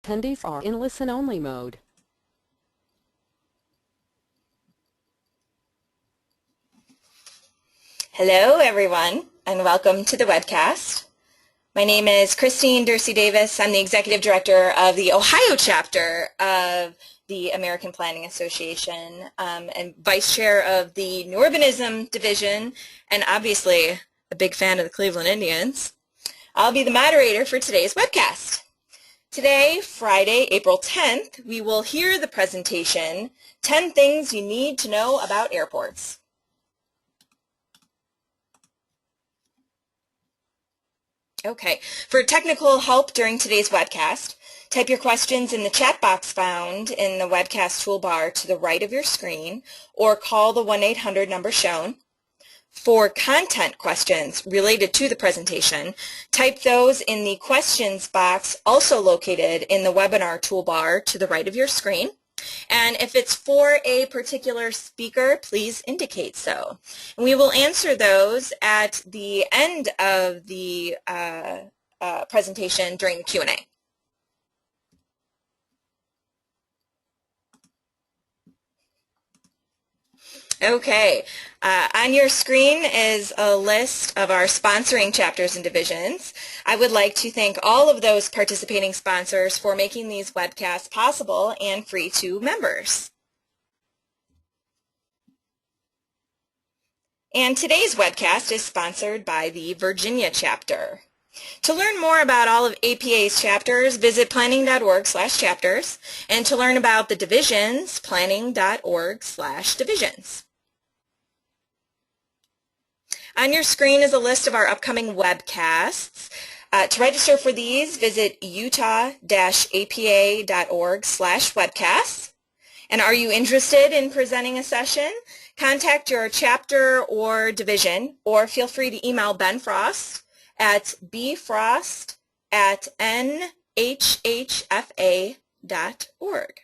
Attendees are in listen-only mode. Hello, everyone, and welcome to the Webcast. My name is Christine Dursey Davis. I'm the Executive Director of the Ohio chapter of the American Planning Association and Vice Chair of the New Urbanism Division, and obviously a big fan of the Cleveland Indians. I'll be the moderator for today's webcast. Today, Friday, April 10th, we will hear the presentation, 10 Things You Need to Know About Airports. Okay, for technical help during today's webcast, type your questions in the chat box found in the webcast toolbar to the right of your screen, or call the 1-800 number shown. For content questions related to the presentation, type those in the questions box also located in the webinar toolbar to the right of your screen. And if it's for a particular speaker, please indicate so. And we will answer those at the end of the presentation during the Q&A. Okay, on your screen is a list of our sponsoring chapters and divisions. I would like to thank all of those participating sponsors for making these webcasts possible and free to members. And today's webcast is sponsored by the Virginia chapter. To learn more about all of APA's chapters, visit planning.org/chapters, and to learn about the divisions, planning.org/divisions. On your screen is a list of our upcoming webcasts. To register for these, visit utah-apa.org/webcasts. And are you interested in presenting a session? Contact your chapter or division, or feel free to email Ben Frost at bfrost@nhhfa.org.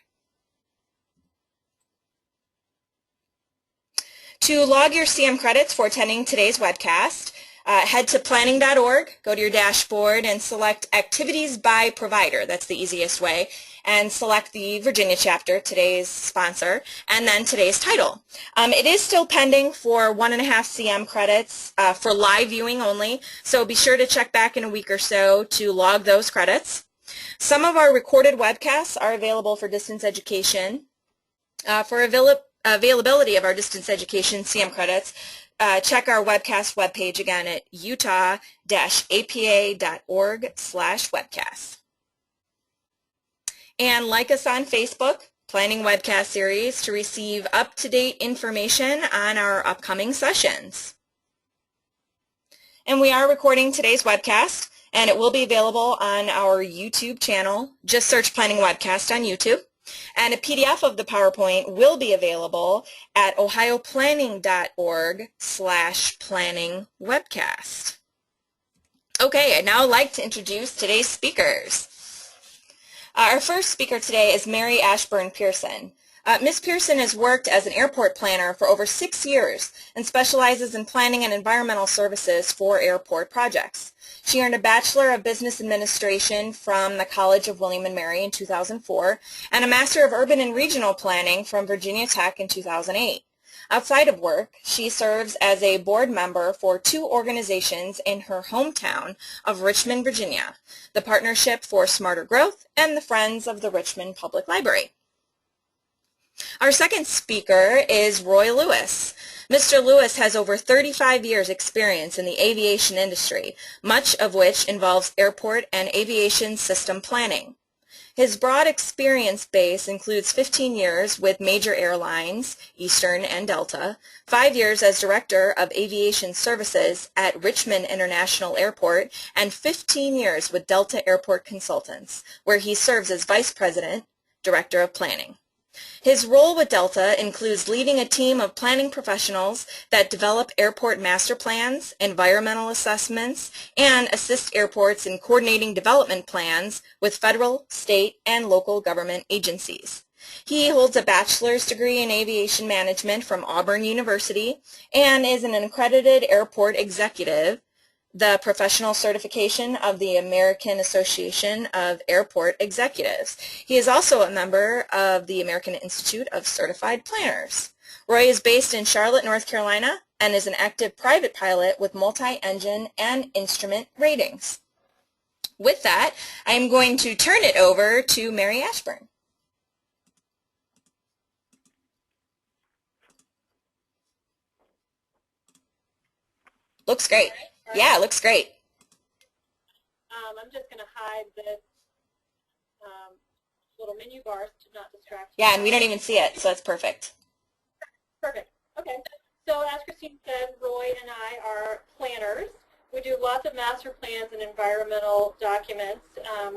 To log your CM credits for attending today's webcast, head to planning.org, go to your dashboard, and select Activities by Provider. That's the easiest way. And select the Virginia chapter, today's sponsor, and then today's title. It is still pending for 1.5 CM credits for live viewing only, so be sure to check back in a week or so to log those credits. Some of our recorded webcasts are available for distance education. For availability of our distance education CM credits, check our webcast webpage again at utah-apa.org/webcasts. And like us on Facebook, Planning Webcast Series, to receive up-to-date information on our upcoming sessions. And we are recording today's webcast, and it will be available on our YouTube channel. Just search Planning Webcast on YouTube. And a PDF of the PowerPoint will be available at ohioplanning.org/planningwebcast. Okay, I'd now like to introduce today's speakers. Our first speaker today is Mary Ashburn Pearson. Ms. Pearson has worked as an airport planner for over 6 years and specializes in planning and environmental services for airport projects. She earned a Bachelor of Business Administration from the College of William & Mary in 2004 and a Master of Urban and Regional Planning from Virginia Tech in 2008. Outside of work, she serves as a board member for 2 organizations in her hometown of Richmond, Virginia, the Partnership for Smarter Growth and the Friends of the Richmond Public Library. Our second speaker is Roy Lewis. Mr. Lewis has over 35 years experience in the aviation industry, much of which involves airport and aviation system planning. His broad experience base includes 15 years with major airlines, Eastern and Delta, 5 years as Director of Aviation Services at Richmond International Airport, and 15 years with Delta Airport Consultants, where he serves as Vice President, Director of Planning. His role with Delta includes leading a team of planning professionals that develop airport master plans, environmental assessments, and assist airports in coordinating development plans with federal, state, and local government agencies. He holds a bachelor's degree in aviation management from Auburn University and is an accredited airport executive the professional certification of the American Association of Airport Executives. He is also a member of the American Institute of Certified Planners. Roy is based in Charlotte, North Carolina, and is an active private pilot with multi-engine and instrument ratings. With that, I am going to turn it over to Mary Ashburn. Looks great. Yeah, looks great. I'm just going to hide this little menu bar to not distract you. Yeah, and we don't even see it, so that's perfect. Perfect. Okay. So as Christine said, Roy and I are planners. We do lots of master plans and environmental documents,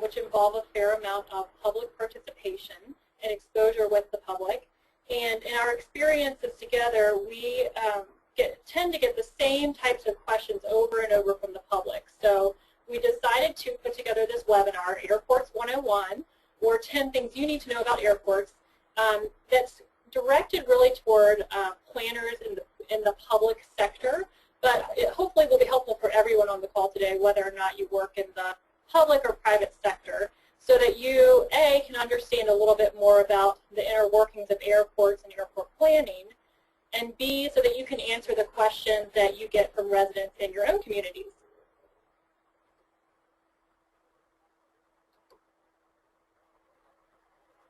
which involve a fair amount of public participation and exposure with the public. And in our experiences together, we tend to get the same types of questions over and over from the public. So we decided to put together this webinar, Airports 101, or 10 things you need to know about airports, that's directed really toward planners in the public sector, but it hopefully will be helpful for everyone on the call today, whether or not you work in the public or private sector, so that you, A, can understand a little bit more about the inner workings of airports and airport planning, and B, so that you can answer the questions that you get from residents in your own communities.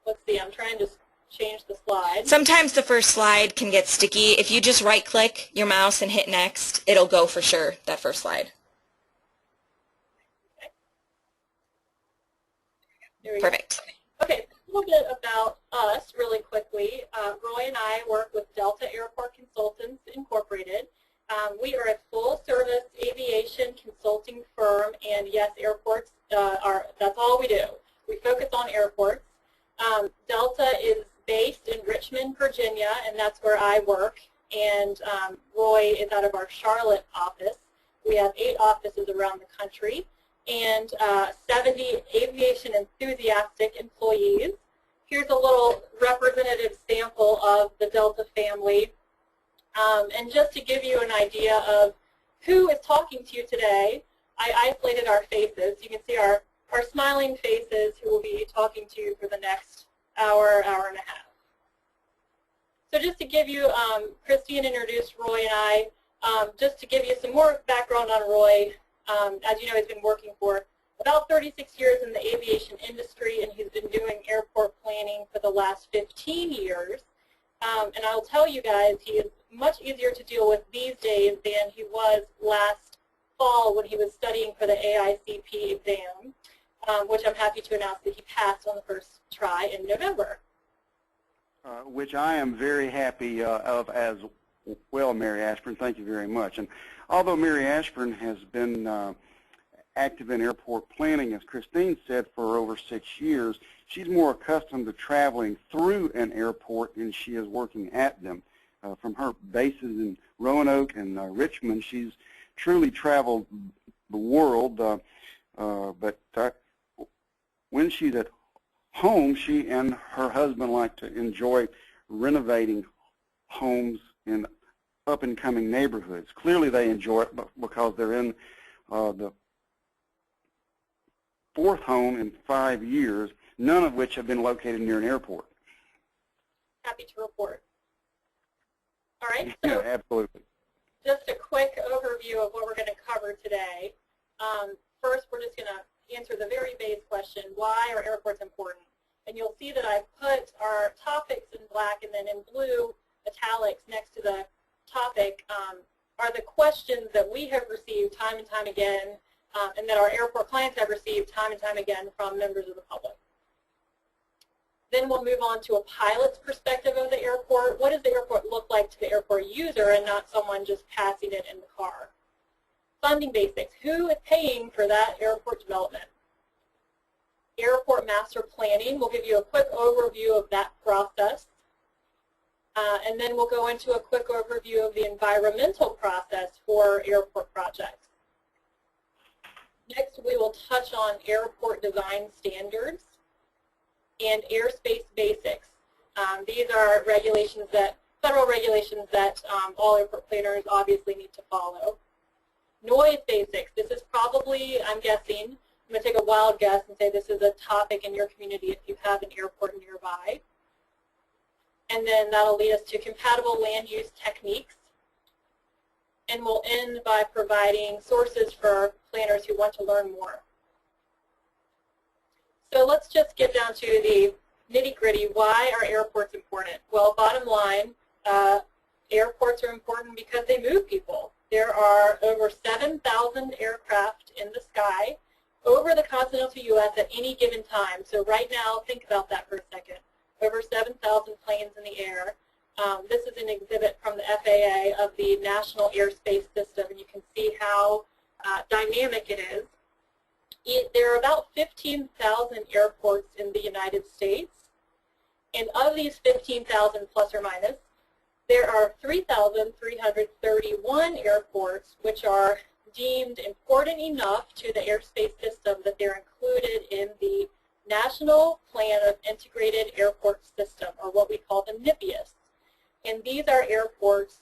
Let's see, I'm trying to change the slide. Sometimes the first slide can get sticky. If you just right-click your mouse and hit next, it'll go for sure, that first slide. Okay. There we Perfect. go. Okay, a little bit about us really quickly. Roy and I work with Delta Airport Consultants Incorporated. We are a full-service aviation consulting firm, and yes, airports that's all we do. We focus on airports. Delta is based in Richmond, Virginia, and that's where I work, and Roy is out of our Charlotte office. We have 8 offices around the country, and 70 aviation enthusiastic employees. Here's a little representative sample of the Delta family, and just to give you an idea of who is talking to you today, I isolated our faces. You can see our smiling faces who will be talking to you for the next hour, hour and a half. So just to give you, Christine introduced Roy and I, just to give you some more background on Roy, as you know, he's been working for about 36 years in the aviation industry, and he's been doing airport planning for the last 15 years. And I'll tell you guys, he is much easier to deal with these days than he was last fall when he was studying for the AICP exam, which I'm happy to announce that he passed on the first try in November. Which I am very happy of as well, Mary Ashburn. Thank you very much. And although Mary Ashburn has been active in airport planning, as Christine said, for over 6 years, she's more accustomed to traveling through an airport than she is working at them. From her bases in Roanoke and Richmond, she's truly traveled the world, but when she's at home, she and her husband like to enjoy renovating homes in up-and-coming neighborhoods. Clearly they enjoy it because they're in the 4th home in 5 years, none of which have been located near an airport. Happy to report. All right, so Yeah, absolutely. just a quick overview of what we're going to cover today. First, we're just going to answer the very base question, why are airports important? And you'll see that I've put our topics in black, and then in blue italics next to the topic are the questions that we have received time and time again, and that our airport clients have received time and time again from members of the public. Then we'll move on to a pilot's perspective of the airport. What does the airport look like to the airport user and not someone just passing it in the car? Funding basics. Who is paying for that airport development? Airport master planning. We'll give you a quick overview of that process. And then we'll go into a quick overview of the environmental process for airport projects. Next, we will touch on airport design standards and airspace basics. These are regulations that, federal regulations that all airport planners obviously need to follow. Noise basics. This is probably, I'm guessing, I'm going to take a wild guess and say this is a topic in your community if you have an airport nearby. And then that'll lead us to compatible land use techniques. And we'll end by providing sources for planners who want to learn more. So let's just get down to the nitty-gritty. Why are airports important? Well, bottom line, airports are important because they move people. There are over 7,000 aircraft in the sky over the continental U.S. at any given time. So right now, think about that for a second. Over 7,000 planes in the air. This is an exhibit from the FAA of the National Airspace System, and you can see how dynamic it is. There are about 15,000 airports in the United States, and of these 15,000 plus or minus, there are 3,331 airports which are deemed important enough to the airspace system that they're included in the National Plan of Integrated Airport System, or what we call the NEPA. And these are airports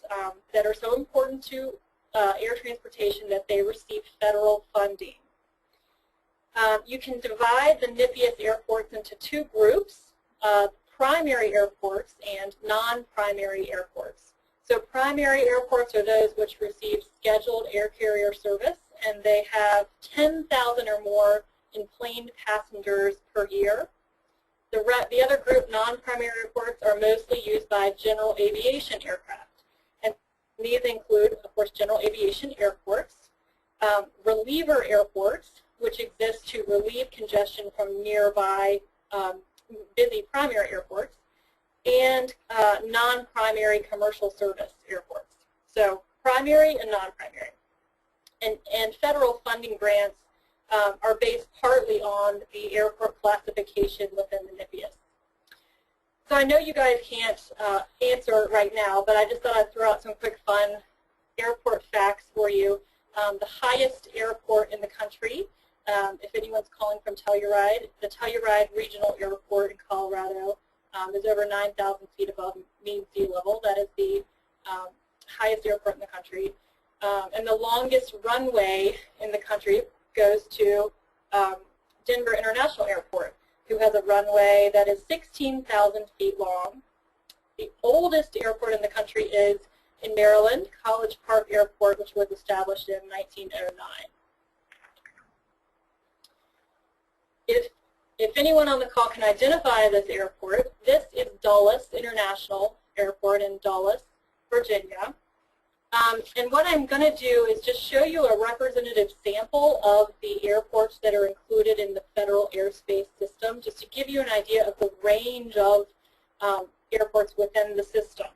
that are so important to air transportation that they receive federal funding. You can divide the NEPA airports into two groups, primary airports and non-primary airports. So primary airports are those which receive scheduled air carrier service, and they have 10,000 or more enplaned passengers per year. The other group, non-primary airports, are mostly used by general aviation aircraft. And these include, of course, general aviation airports, reliever airports, which exist to relieve congestion from nearby busy primary airports, and non-primary commercial service airports. So primary and non-primary. And federal funding grants are based partly on the airport classification within the NEPA. So I know you guys can't answer right now, but I just thought I'd throw out some quick fun airport facts for you. The highest airport in the country, if anyone's calling from Telluride, the Telluride Regional Airport in Colorado is over 9,000 feet above mean sea level. That is the highest airport in the country. And the longest runway in the country goes to Denver International Airport, who has a runway that is 16,000 feet long. The oldest airport in the country is in Maryland, College Park Airport, which was established in 1909. If anyone on the call can identify this airport, this is Dulles International Airport in Dulles, Virginia. And what I'm going to do is just show you a representative sample of the airports that are included in the federal airspace system, just to give you an idea of the range of airports within the system.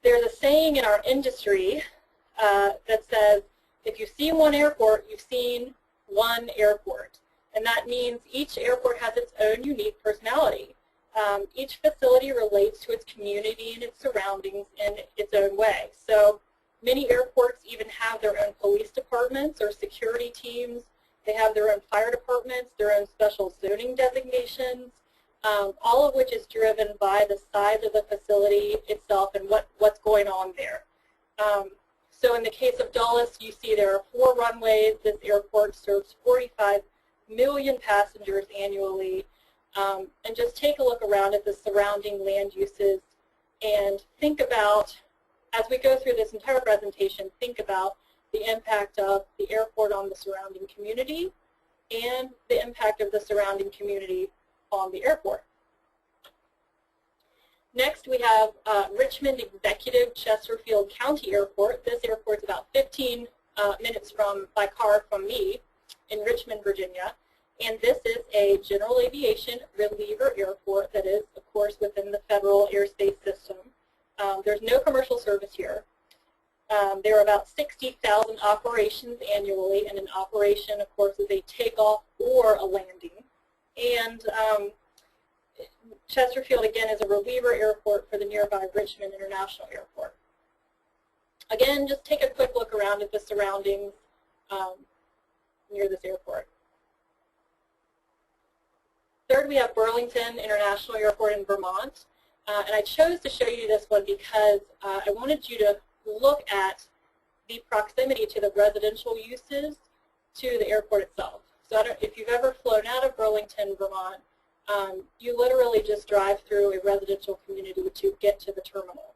There's a saying in our industry that says, if you see one airport, you've seen one airport. And that means each airport has its own unique personality. Each facility relates to its community and its surroundings in its own way. So many airports even have their own police departments or security teams. They have their own fire departments, their own special zoning designations, all of which is driven by the size of the facility itself and what's going on there. So in the case of Dulles, you see there are 4 runways. This airport serves 45 million passengers annually. And just take a look around at the surrounding land uses and think about, as we go through this entire presentation, think about the impact of the airport on the surrounding community and the impact of the surrounding community on the airport. Next, we have Richmond Executive Chesterfield County Airport. This airport is about 15 minutes by car from me in Richmond, Virginia. And this is a general aviation reliever airport that is, of course, within the federal airspace system. There's no commercial service here. There are about 60,000 operations annually, and an operation, of course, is a takeoff or a landing. And Chesterfield, again, is a reliever airport for the nearby Richmond International Airport. Again, just take a quick look around at the surroundings near this airport. Third, we have Burlington International Airport in Vermont. And I chose to show you this one because I wanted you to look at the proximity to the residential uses to the airport itself. So if you've ever flown out of Burlington, Vermont, you literally just drive through a residential community to get to the terminal.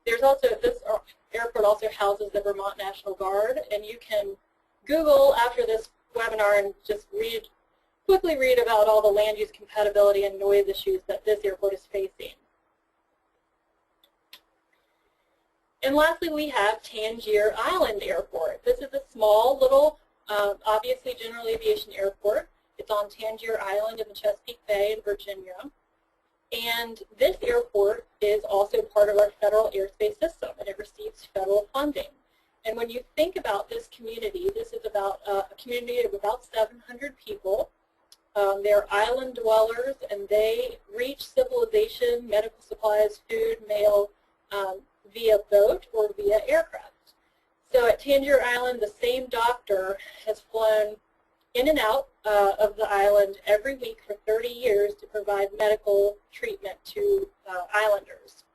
There's also, this airport also houses the Vermont National Guard, and you can Google after this webinar and just quickly read about all the land use compatibility and noise issues that this airport is facing. And lastly, we have Tangier Island Airport. This is a small little, obviously general aviation airport. It's on Tangier Island in the Chesapeake Bay in Virginia. And this airport is also part of our federal airspace system, and it receives federal funding. And when you think about this community, this is about a community of about 700 people. They're island dwellers, and they reach civilization, medical supplies, food, mail, via boat or via aircraft. So at Tangier Island, the same doctor has flown in and out of the island every week for 30 years to provide medical treatment to islanders.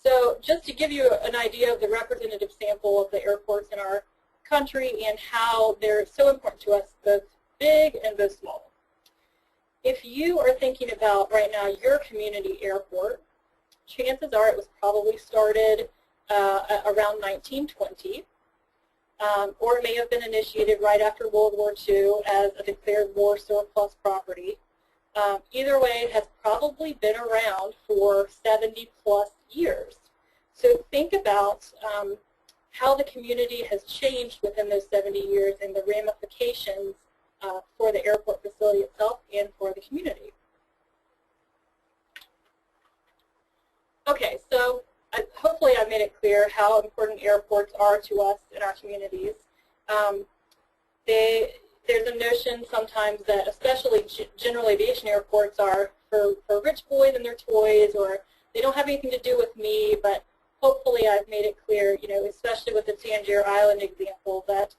So just to give you an idea of the representative sample of the airports in our country and how they're so important to us, both big and both small. If you are thinking about right now your community airport, chances are it was probably started around 1920. Or it may have been initiated right after World War II as a declared war surplus property. Either way, it has probably been around for 70+ years. So think about how the community has changed within those 70 years and the ramifications for the airport facility itself and for the community. Okay, so hopefully I made it clear how important airports are to us in our communities. There's a notion sometimes that especially general aviation airports are for rich boys and their toys, or they don't have anything to do with me, but hopefully I've made it clear, you know, especially with the Tangier Island example, that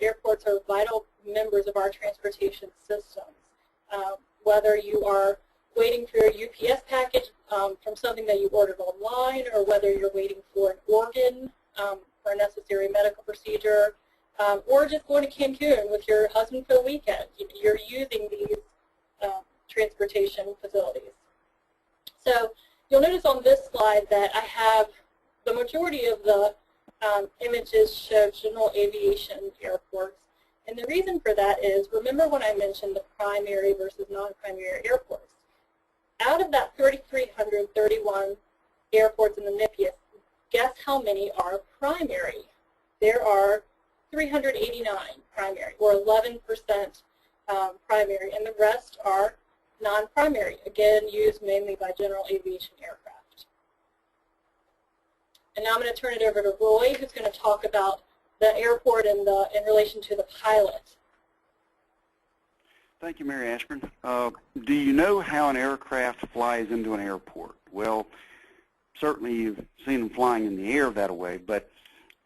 airports are vital members of our transportation systems. Whether you are waiting for your UPS package from something that you ordered online, or whether you're waiting for an organ for a necessary medical procedure, or just going to Cancun with your husband for the weekend, you're using these transportation facilities. So you'll notice on this slide that I have the majority of the images show general aviation airports. And the reason for that is, remember when I mentioned the primary versus non-primary airports. Out of that 3,331 airports in the NEPA, guess how many are primary? There are 389 primary, or 11% primary, and the rest are non-primary, again used mainly by general aviation aircraft. And now I'm going to turn it over to Roy, who's going to talk about the airport and in relation to the pilot. Thank you, Mary Ashburn. Do you know how an aircraft flies into an airport? Well, certainly you've seen them flying in the air that way, but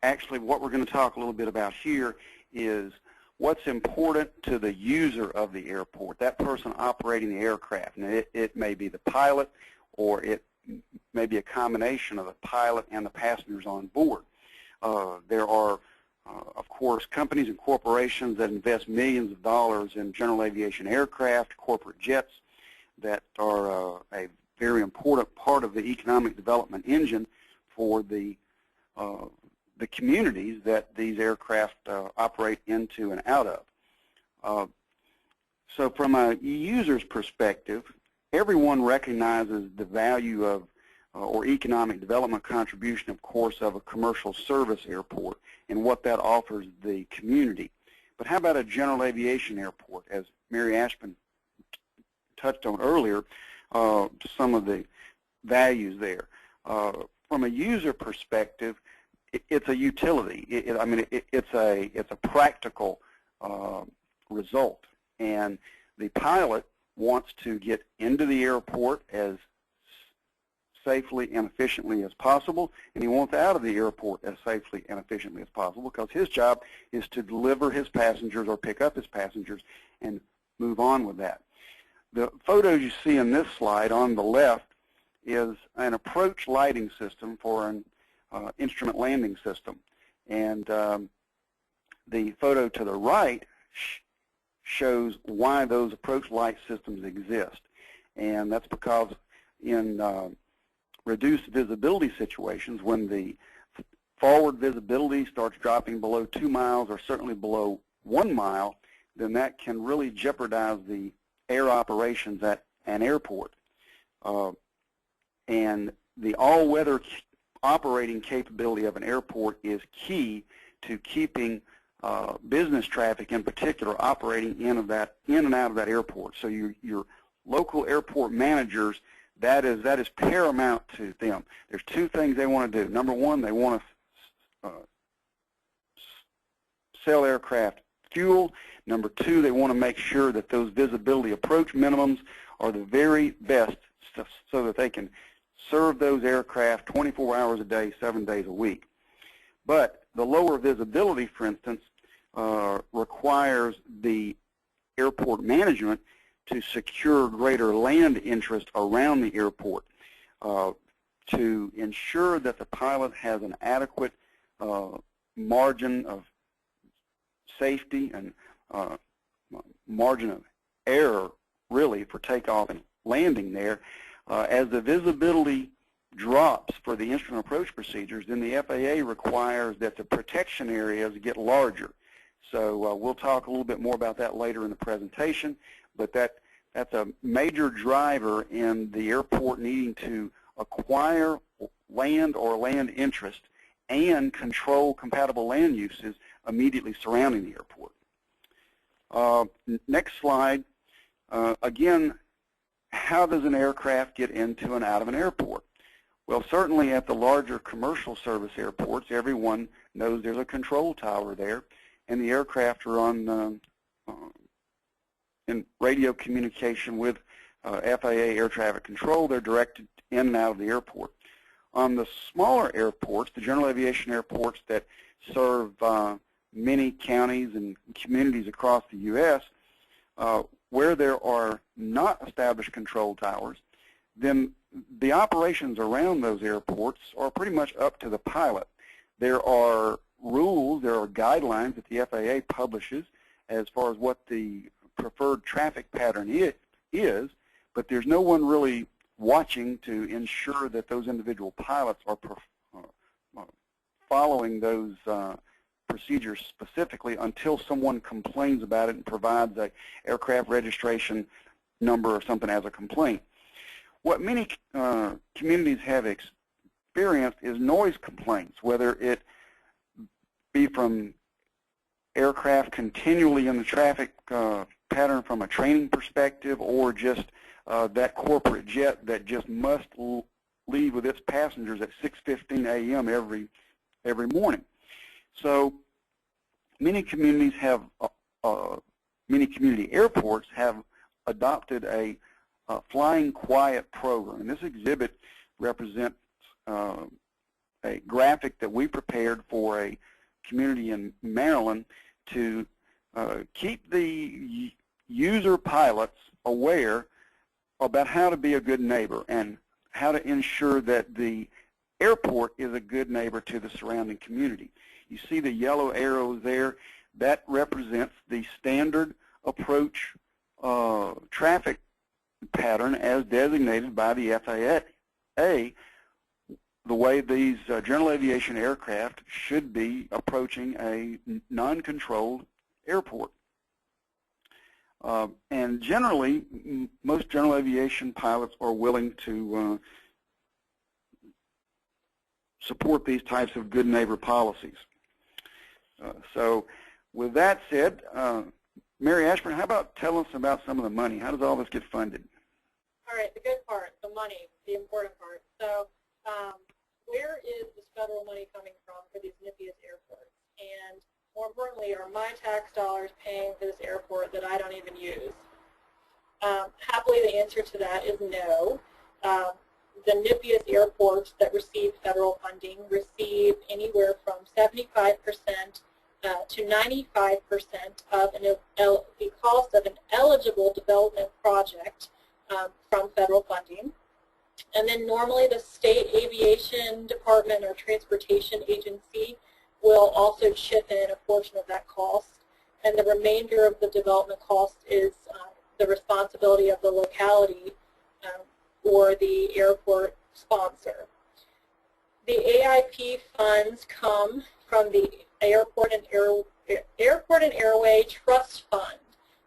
actually what we're going to talk a little bit about here is what's important to the user of the airport, that person operating the aircraft. And it may be the pilot, or it may be a combination of the pilot and the passengers on board. There are of course, companies and corporations that invest millions of dollars in general aviation aircraft, corporate jets, that are a very important part of the economic development engine for the communities that these aircraft operate into and out of. So from a user's perspective, everyone recognizes the value of or economic development contribution, of course, of a commercial service airport and what that offers the community. But how about a general aviation airport? As Mary Ashburn touched on earlier, some of the values there. From a user perspective, it's a utility. It's a practical result, and the pilot wants to get into the airport as safely and efficiently as possible, and he wants out of the airport as safely and efficiently as possible, because his job is to deliver his passengers or pick up his passengers and move on with that. The photos you see in this slide on the left is an approach lighting system for an instrument landing system. And the photo to the right shows why those approach light systems exist. And that's because in reduced visibility situations, when the forward visibility starts dropping below 2 miles or certainly below 1 mile, then that can really jeopardize the air operations at an airport. And the all-weather operating capability of an airport is key to keeping business traffic in particular operating in and out of that airport. So your local airport managers, that is paramount to them. There's two things they want to do. Number one, they want to sell aircraft fuel. Number two, they want to make sure that those visibility approach minimums are the very best so that they can serve those aircraft 24 hours a day, 7 days a week. But the lower visibility, for instance, requires the airport management to secure greater land interest around the airport to ensure that the pilot has an adequate margin of safety and margin of error, really, for takeoff and landing there. As the visibility drops for the instrument approach procedures, then the FAA requires that the protection areas get larger. So we'll talk a little bit more about that later in the presentation, but that's a major driver in the airport needing to acquire land or land interest and control compatible land uses immediately surrounding the airport. Next slide. Again, how does an aircraft get into and out of an airport? Well, certainly at the larger commercial service airports, everyone knows there's a control tower there, and the aircraft are on in radio communication with FAA air traffic control. They're directed in and out of the airport. On the smaller airports, the general aviation airports that serve many counties and communities across the U.S., where there are not established control towers, then the operations around those airports are pretty much up to the pilot. There are rules, there are guidelines that the FAA publishes as far as what the preferred traffic pattern is, but there's no one really watching to ensure that those individual pilots are following those procedures specifically until someone complains about it and provides an aircraft registration number or something as a complaint. What many communities have experienced is noise complaints, whether it be from aircraft continually in the traffic pattern from a training perspective, or just that corporate jet that just must leave with its passengers at 6:15 a.m. every morning. So many communities have, many community airports have adopted a flying quiet program. And this exhibit represents a graphic that we prepared for a community in Maryland to keep the user pilots aware about how to be a good neighbor and how to ensure that the airport is a good neighbor to the surrounding community. You see the yellow arrows there. That represents the standard approach traffic pattern as designated by the FAA, the way these general aviation aircraft should be approaching a non-controlled airport. And generally, most general aviation pilots are willing to support these types of good neighbor policies. So with that said, Mary Ashburn, how about tell us about some of the money? How does all this get funded? All right, the good part, the money, the important part. So where is this federal money coming from for these NEPA airports? And more importantly, are my tax dollars paying for this airport that I don't even use? Happily, the answer to that is no. The NEPA airports that receive federal funding receive anywhere from 75% to 95% of the cost of an eligible development project from federal funding. And then normally the state state aviation department or transportation agency will also chip in a portion of that cost, and the remainder of the development cost is the responsibility of the locality or the airport sponsor. The AIP funds come from the Airport and Airway Trust Fund,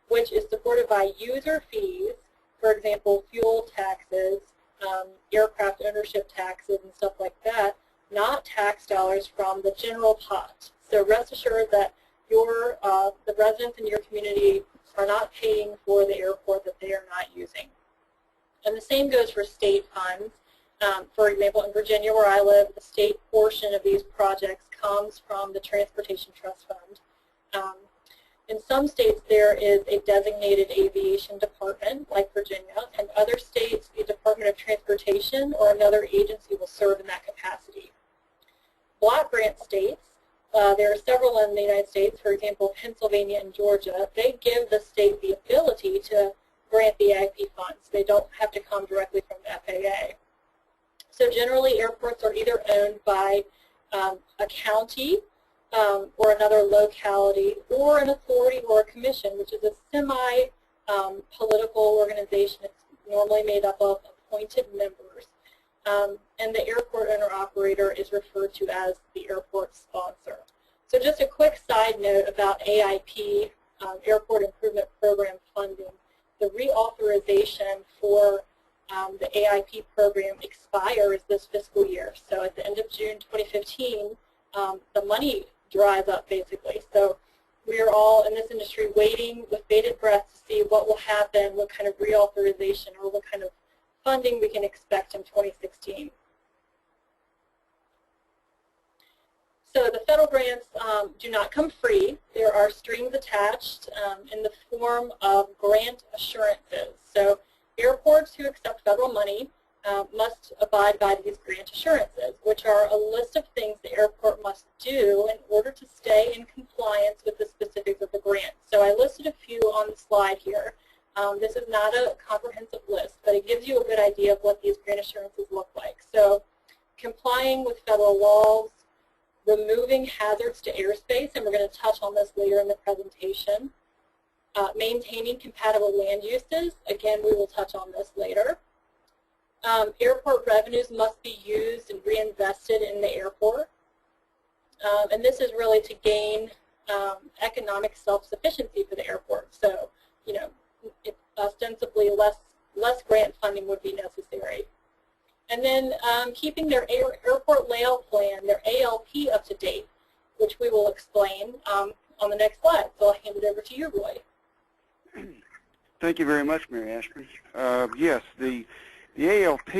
which is supported by user fees, for example, fuel taxes, aircraft ownership taxes, and stuff like that, not tax dollars from the general pot. So rest assured that the residents in your community are not paying for the airport that they are not using. And the same goes for state funds. For example, in Virginia, where I live, the state portion of these projects comes from the Transportation Trust Fund. In some states, there is a designated aviation department, like Virginia, and other states, the Department of Transportation or another agency will serve in that capacity. Block grant states, there are several in the United States, for example, Pennsylvania and Georgia, they give the state the ability to grant the AIP funds. They don't have to come directly from the FAA. So generally, airports are either owned by a county or another locality, or an authority or a commission, which is a semi-political organization. It's normally made up of appointed members. And the airport owner-operator is referred to as the airport sponsor. So just a quick side note about AIP, Airport Improvement Program funding. The reauthorization for the AIP program expires this fiscal year. So at the end of June 2015, the money dries up basically. So we are all in this industry waiting with bated breath to see what will happen, what kind of reauthorization or what kind of funding we can expect in 2016. So the federal grants do not come free. There are strings attached in the form of grant assurances. So airports who accept federal money must abide by these grant assurances, which are a list of things the airport must do in order to stay in compliance with the specifics of the grant. So I listed a few on the slide here. This is not a comprehensive list, but it gives you a good idea of what these grant assurances look like. So complying with federal laws, removing hazards to airspace, and we're going to touch on this later in the presentation, maintaining compatible land uses, again we will touch on this later. Airport revenues must be used and reinvested in the airport, and this is really to gain economic self-sufficiency for the airport. So, you know, ostensibly less grant funding would be necessary. And then keeping their airport layout plan, their ALP, up to date, which we will explain on the next slide. So I'll hand it over to you, Roy. Thank you very much, Mary Ashburn. Yes, the ALP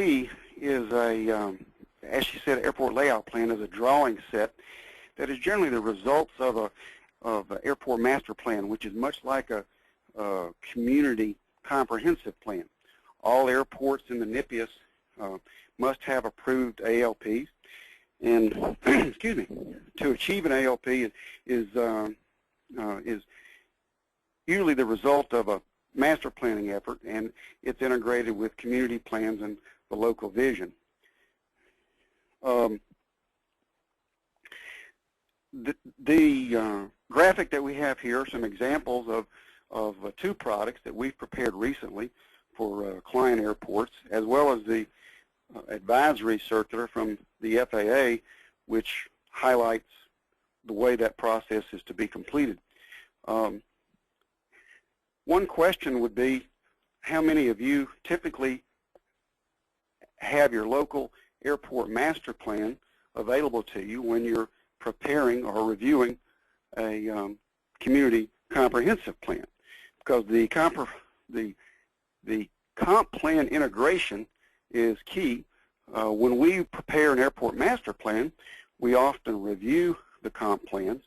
is a, as she said, airport layout plan is a drawing set that is generally the results of an airport master plan, which is much like a community comprehensive plan. All airports in the NEPA must have approved ALPs, and excuse me, to achieve an ALP is usually the result of a master planning effort, and it's integrated with community plans and the local vision. The graphic that we have here are some examples of two products that we've prepared recently for client airports, as well as the advisory circular from the FAA, which highlights the way that process is to be completed. One question would be, how many of you typically have your local airport master plan available to you when you're preparing or reviewing a community comprehensive plan? Because the comp plan integration is key. When we prepare an airport master plan, we often review the comp plans,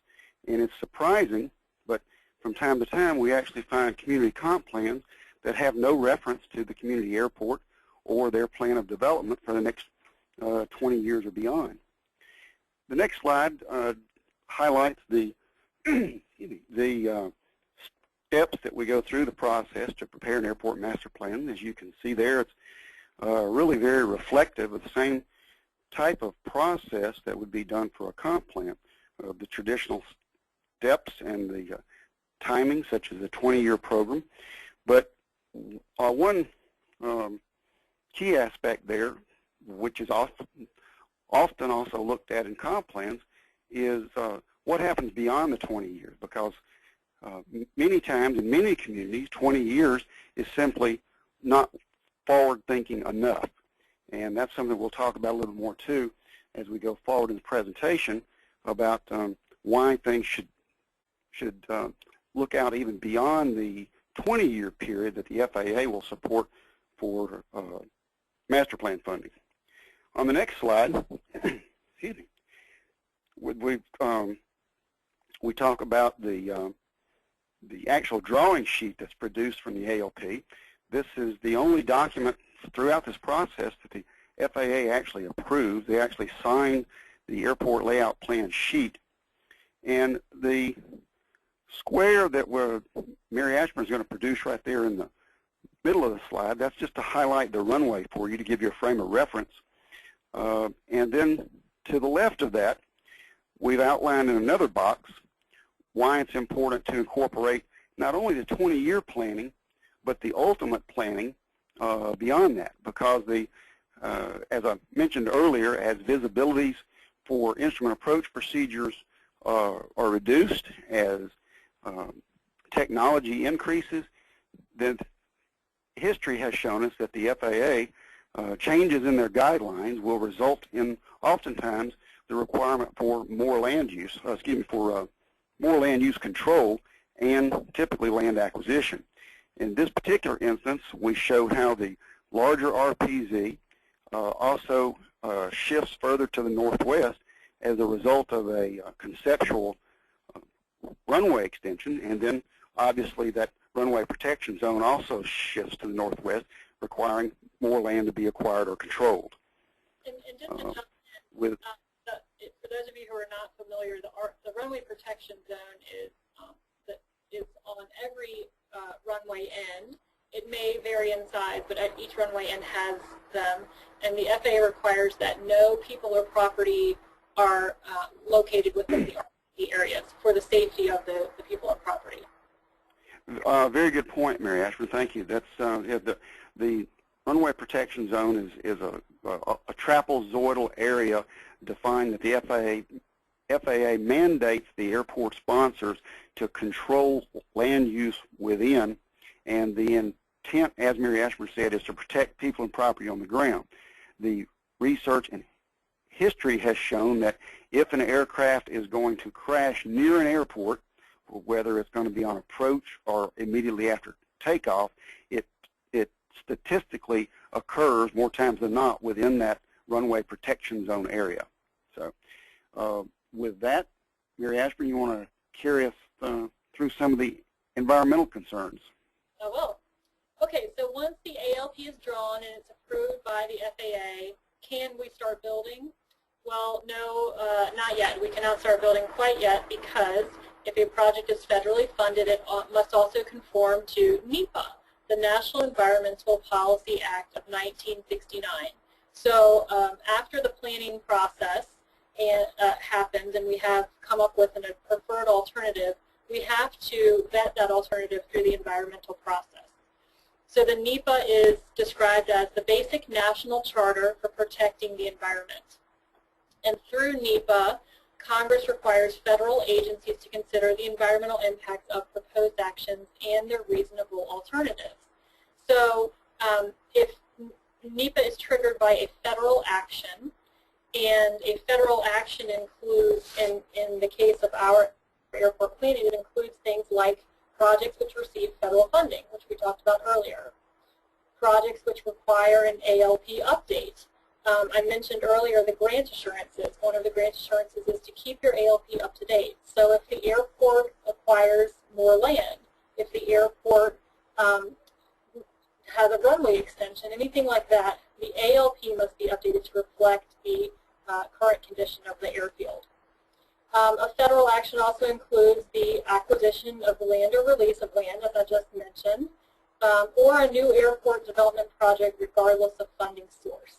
and it's surprising, but from time to time we actually find community comp plans that have no reference to the community airport or their plan of development for the next 20 years or beyond. The next slide highlights the steps that we go through the process to prepare an airport master plan. As you can see there, it's really very reflective of the same type of process that would be done for a comp plan, the traditional steps and the timing, such as a 20-year program. But one key aspect there, which is often also looked at in comp plans, is what happens beyond the 20 years, because many times in many communities, 20 years is simply not forward-thinking enough. And that's something we'll talk about a little more, too, as we go forward in the presentation about why things should look out even beyond the 20-year period that the FAA will support for master plan funding. On the next slide, excuse me, we talk about the actual drawing sheet that's produced from the ALP. This is the only document throughout this process that the FAA actually approves. They actually signed the airport layout plan sheet. And the square that Mary Ashburn is going to produce right there in the middle of the slide, that's just to highlight the runway for you, to give you a frame of reference. And then to the left of that, we've outlined in another box why it's important to incorporate not only the 20-year planning, but the ultimate planning beyond that, because as I mentioned earlier, as visibilities for instrument approach procedures are reduced, as technology increases, then history has shown us that the FAA changes in their guidelines will result in oftentimes the requirement for more land use, more land use control and typically land acquisition. In this particular instance, we showed how the larger RPZ also shifts further to the northwest as a result of a conceptual runway extension, and then obviously that runway protection zone also shifts to the northwest, requiring more land to be acquired or controlled. And just to jump in, for those of you who are not familiar, the runway protection zone is on every runway end. It may vary in size, but at each runway end has them, and the FAA requires that no people or property are located within the areas for the safety of the people or property. Very good point, Mary Ashburn. Thank you. That's the runway protection zone is a trapezoidal area defined that the FAA mandates the airport sponsors to control land use within, and the intent, as Mary Ashburn said, is to protect people and property on the ground. The research and history has shown that if an aircraft is going to crash near an airport, whether it's going to be on approach or immediately after takeoff, it statistically occurs more times than not within that runway protection zone area. So with that, Mary Ashburn, you want to carry us through some of the environmental concerns? I will. Okay, so once the ALP is drawn and it's approved by the FAA, can we start building? Well, no, not yet. We cannot start building quite yet, because if a project is federally funded, it must also conform to NEPA, the National Environmental Policy Act of 1969. So after the planning process happens and we have come up with a preferred alternative, we have to vet that alternative through the environmental process. So the NEPA is described as the basic national charter for protecting the environment. And through NEPA, Congress requires federal agencies to consider the environmental impacts of proposed actions and their reasonable alternatives. So if NEPA is triggered by a federal action, and a federal action includes, in the case of our airport planning, it includes things like projects which receive federal funding, which we talked about earlier, projects which require an ALP update. I mentioned earlier the grant assurances. One of the grant assurances is to keep your ALP up to date. So if the airport acquires more land, if the airport has a runway extension, anything like that, the ALP must be updated to reflect the current condition of the airfield. A federal action also includes the acquisition of land or release of land, as I just mentioned, or a new airport development project regardless of funding source.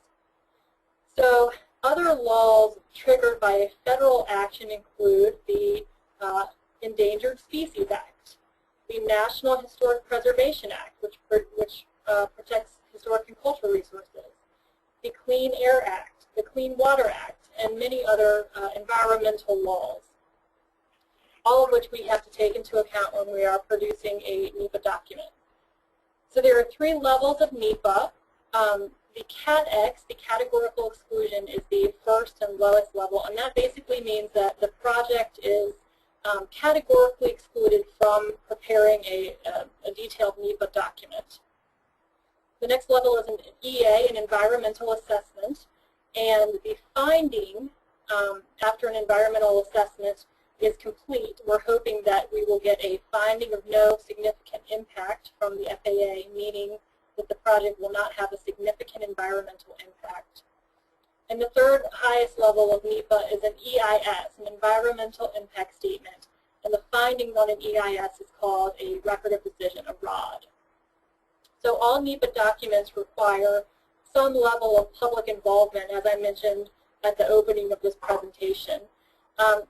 So Other laws triggered by a federal action include the Endangered Species Act, the National Historic Preservation Act, which protects historic and cultural resources, the Clean Air Act, the Clean Water Act, and many other environmental laws, all of which we have to take into account when we are producing a NEPA document. So there are 3 levels of NEPA. The Cat-X, the categorical exclusion, is the first and lowest level, and that basically means that the project is categorically excluded from preparing a detailed NEPA document. The next level is an EA, an environmental assessment, and the finding after an environmental assessment is complete. We're hoping that we will get a finding of no significant impact from the FAA, meaning that the project will not have a significant environmental impact. And the third highest level of NEPA is an EIS, an environmental impact statement. And the finding on an EIS is called a record of decision, a ROD. So all NEPA documents require some level of public involvement, as I mentioned at the opening of this presentation.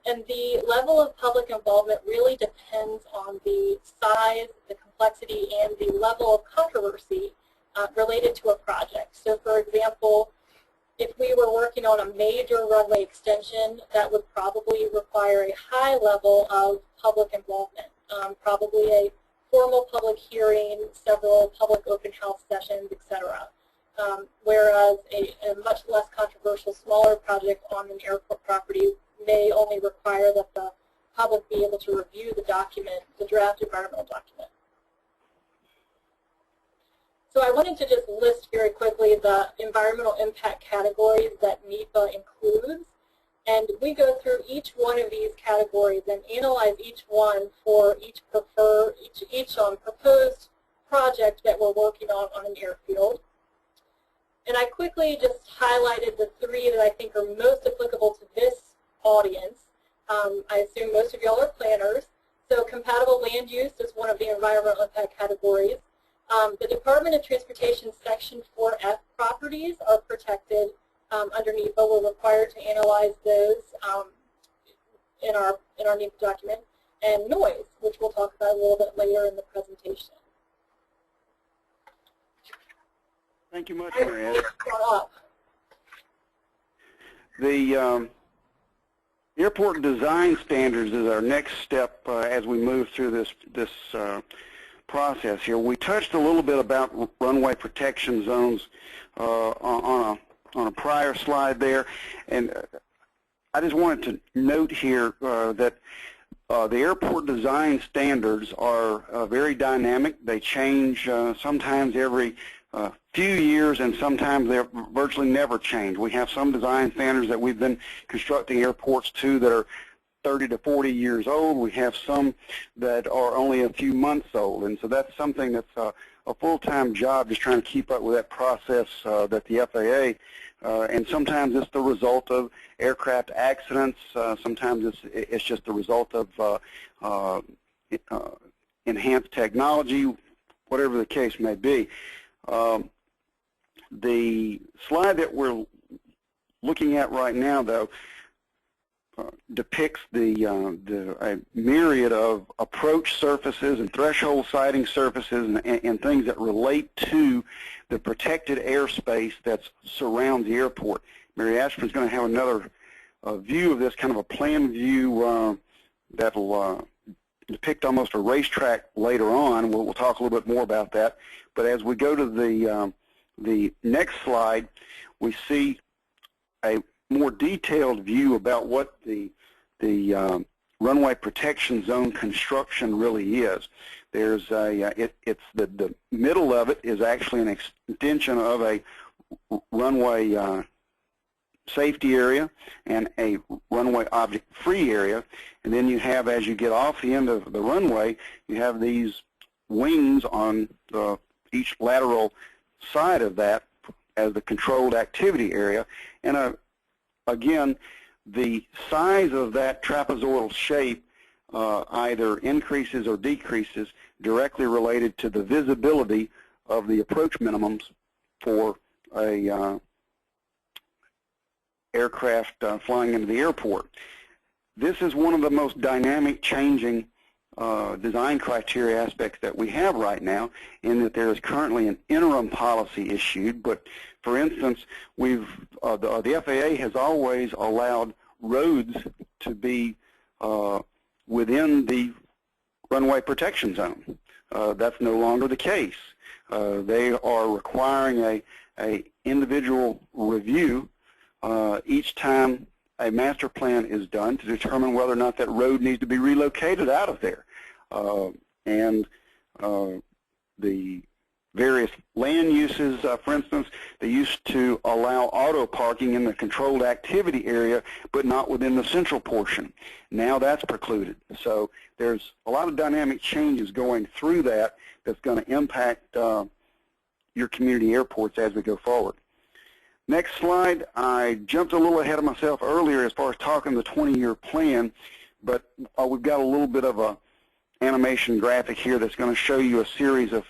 And the level of public involvement really depends on the size, the complexity, and the level of controversy related to a project. So for example, if we were working on a major runway extension, that would probably require a high level of public involvement, probably a formal public hearing, several public open house sessions, etc. Whereas a much less controversial, smaller project on an airport property may only require that the public be able to review the document, the draft environmental document. So I wanted to just list very quickly the environmental impact categories that NEPA includes. And we go through each one of these categories and analyze each one for each proposed project that we're working on an airfield. And I quickly just highlighted the 3 that I think are most applicable to this audience. I assume most of y'all are planners. So compatible land use is one of the environmental impact categories. The Department of Transportation Section 4F properties are protected under NEPA. We're required to analyze those in our NEPA document. And noise, which we'll talk about a little bit later in the presentation. Thank you much, Marianne. The airport design standards is our next step as we move through this process here. We touched a little bit about runway protection zones on a prior slide there, and I just wanted to note here that the airport design standards are very dynamic. They change sometimes every few years, and sometimes they virtually never change. We have some design standards that we've been constructing airports to that are 30 to 40 years old. We have some that are only a few months old, and so that's something that's a full-time job, just trying to keep up with that process that the FAA, and sometimes it's the result of aircraft accidents. Sometimes it's just the result of enhanced technology, whatever the case may be. The slide that we're looking at right now, though, depicts a myriad of approach surfaces and threshold sighting surfaces and things that relate to the protected airspace that surrounds the airport. Mary Ashburn's going to have another view of this, kind of a plan view that will depict almost a racetrack later on. We'll talk a little bit more about that. But as we go to the next slide, we see a more detailed view about what the runway protection zone construction really is. There's it's the middle of it is actually an extension of a runway safety area and a runway object-free area, and then you have, as you get off the end of the runway, you have these wings on each lateral side of that as the controlled activity area. And again, the size of that trapezoidal shape either increases or decreases directly related to the visibility of the approach minimums for a aircraft flying into the airport. This is one of the most dynamic changing design criteria aspects that we have right now, in that there is currently an interim policy issued. But for instance, the FAA has always allowed roads to be within the runway protection zone. That's no longer the case. They are requiring a individual review each time a master plan is done to determine whether or not that road needs to be relocated out of there. And the various land uses, for instance, they used to allow auto parking in the controlled activity area, but not within the central portion. Now that's precluded. So there's a lot of dynamic changes going through that's going to impact your community airports as we go forward. Next slide. I jumped a little ahead of myself earlier as far as talking the 20-year plan, but we've got a little bit of a animation graphic here that's going to show you a series of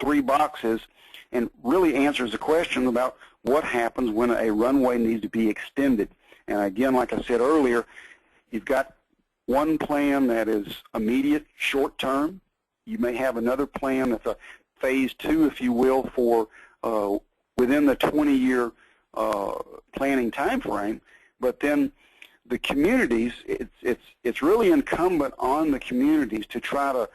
3 boxes and really answers the question about what happens when a runway needs to be extended. And again, like I said earlier, you've got one plan that is immediate, short-term. You may have another plan that's a phase 2, if you will, for within the 20-year planning time frame. But then the communities, it's really incumbent on the communities to try to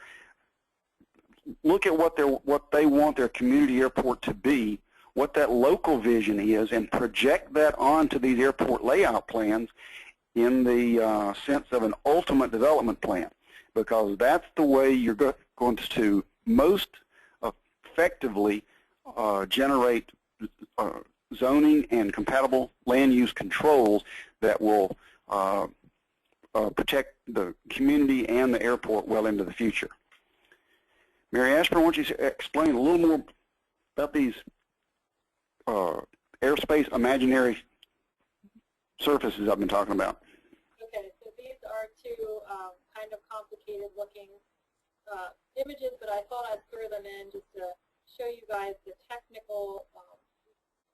look at what they want their community airport to be, what that local vision is, and project that onto these airport layout plans in the sense of an ultimate development plan, because that's the way you're going to most effectively generate zoning and compatible land use controls that will protect the community and the airport well into the future. Mary Ashburn, why don't you explain a little more about these airspace imaginary surfaces I've been talking about? Okay, so these are 2 kind of complicated looking images, but I thought I'd throw them in just to show you guys the technical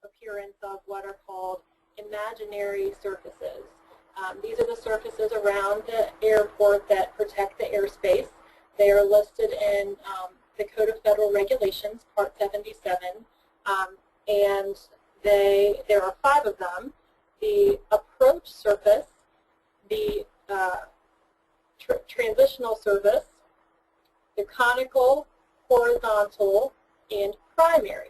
appearance of what are called imaginary surfaces. These are the surfaces around the airport that protect the airspace. They are listed in the Code of Federal Regulations, Part 77, and there are 5 of them. The approach surface, the transitional surface, the conical, horizontal, and primary.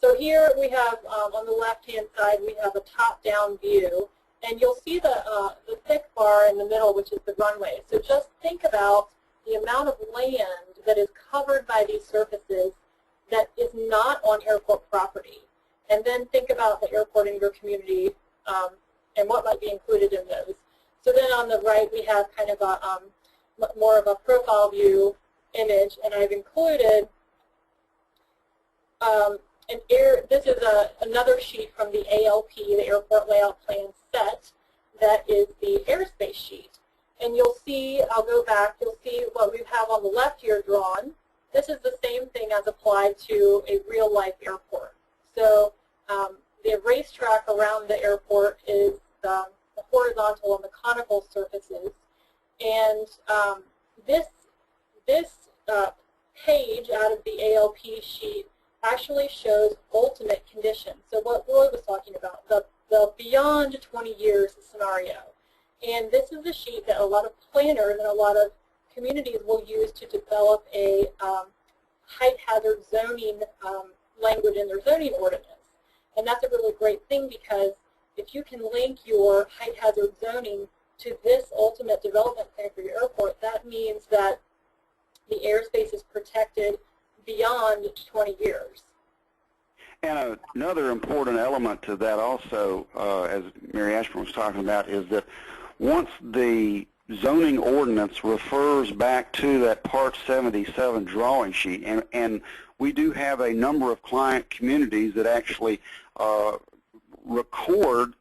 So here we have, on the left-hand side, we have a top-down view, and you'll see the thick bar in the middle, which is the runway. So just think about the amount of land that is covered by these surfaces that is not on airport property. And then think about the airport in your community and what might be included in those. So then on the right, we have kind of a more of a profile view image, and I've included this is another sheet from the ALP, the Airport Layout Plan set, that is the airspace sheet. And you'll see, I'll go back, you'll see what we have on the left here drawn. This is the same thing as applied to a real-life airport. So the racetrack around the airport is the horizontal and the conical surfaces. And this page out of the ALP sheet actually shows ultimate conditions. So what Roy was talking about, the beyond 20 years scenario. And this is the sheet that a lot of planners and a lot of communities will use to develop a height hazard zoning language in their zoning ordinance. And that's a really great thing, because if you can link your height hazard zoning to this ultimate development plan for your airport, that means that the airspace is protected beyond 20 years. And another important element to that also, as Mary Ashburn was talking about, is that once the zoning ordinance refers back to that Part 77 drawing sheet, and we do have a number of client communities that actually record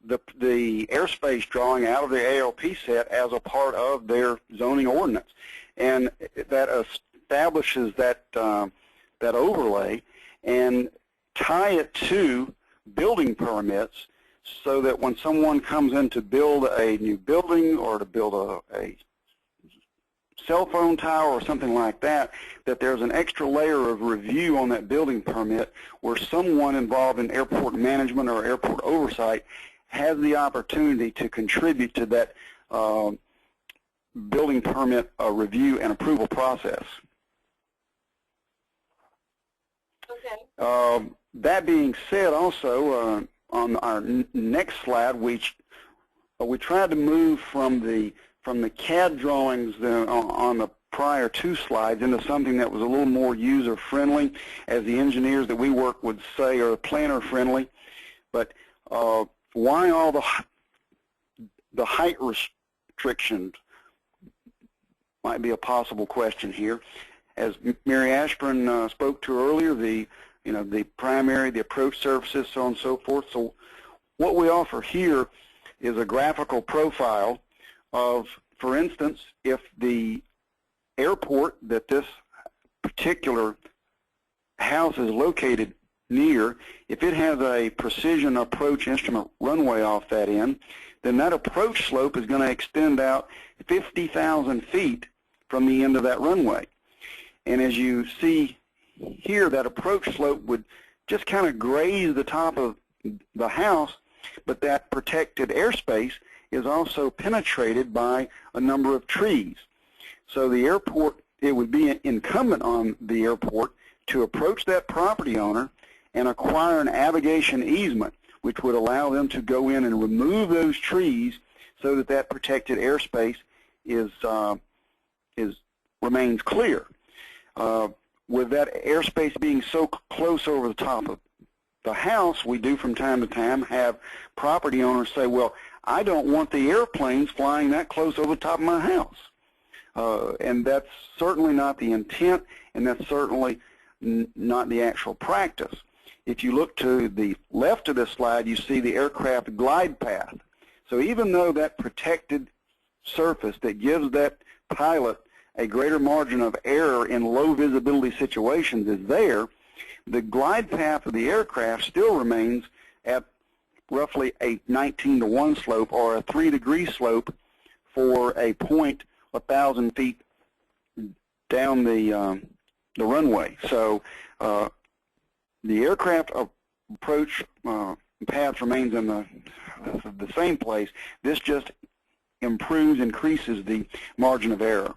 the airspace drawing out of the ALP set as a part of their zoning ordinance. And that establishes that, that overlay and tie it to building permits so that when someone comes in to build a new building or to build a cell phone tower or something like that, that there's an extra layer of review on that building permit where someone involved in airport management or airport oversight has the opportunity to contribute to that building permit review and approval process. Okay. That being said, also on our next slide, we tried to move from the CAD drawings on the prior two slides into something that was a little more user-friendly, as the engineers that we work would say are planner-friendly. But why all the height restrictions might be a possible question here. As Mary Ashburn spoke to earlier, the primary, the approach surfaces, so on and so forth. So what we offer here is a graphical profile of, for instance, if the airport that this particular house is located near, if it has a precision approach instrument runway off that end, then that approach slope is going to extend out 50,000 feet from the end of that runway. And as you see here, that approach slope would just kind of graze the top of the house, but that protected airspace is also penetrated by a number of trees. So the airport, it would be incumbent on the airport to approach that property owner and acquire an navigation easement, which would allow them to go in and remove those trees so that that protected airspace remains clear. With that airspace being so close over the top of the house, we do from time to time have property owners say, well, I don't want the airplanes flying that close over the top of my house. And that's certainly not the intent, and that's certainly not the actual practice. If you look to the left of this slide, you see the aircraft glide path. So even though that protected surface that gives that pilot a greater margin of error in low visibility situations is there, the glide path of the aircraft still remains at roughly a 19-to-1 slope or a 3-degree slope for a point 1,000 feet down the runway. So the aircraft approach path remains in the same place. This just increases the margin of error.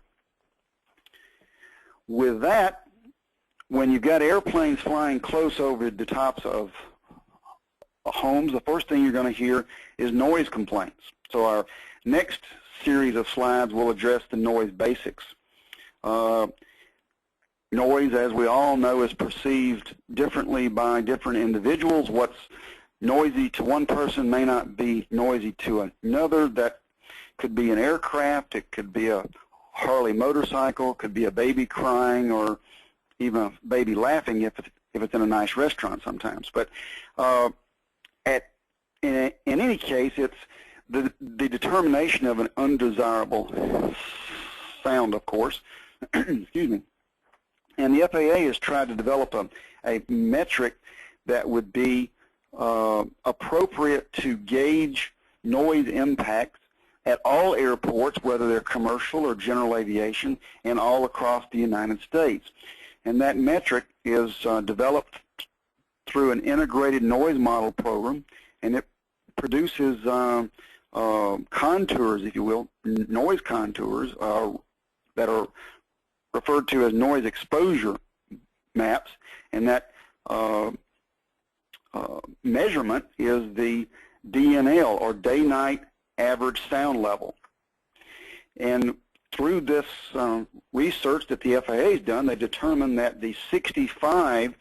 With that, when you've got airplanes flying close over the tops of homes, the first thing you're going to hear is noise complaints. So our next series of slides will address the noise basics. Noise, as we all know, is perceived differently by different individuals. What's noisy to one person may not be noisy to another. That could be an aircraft, it could be a Harley motorcycle, could be a baby crying, or even a baby laughing if it's in a nice restaurant sometimes. But in any case, it's the determination of an undesirable sound, of course. Excuse me. And the FAA has tried to develop a metric that would be appropriate to gauge noise impacts at all airports, whether they're commercial or general aviation, and all across the United States. And that metric is developed through an integrated noise model program, and it produces contours, if you will, noise contours that are referred to as noise exposure maps, and that measurement is the DNL, or day-night average sound level. And through this research that the FAA has done, they determined that the 65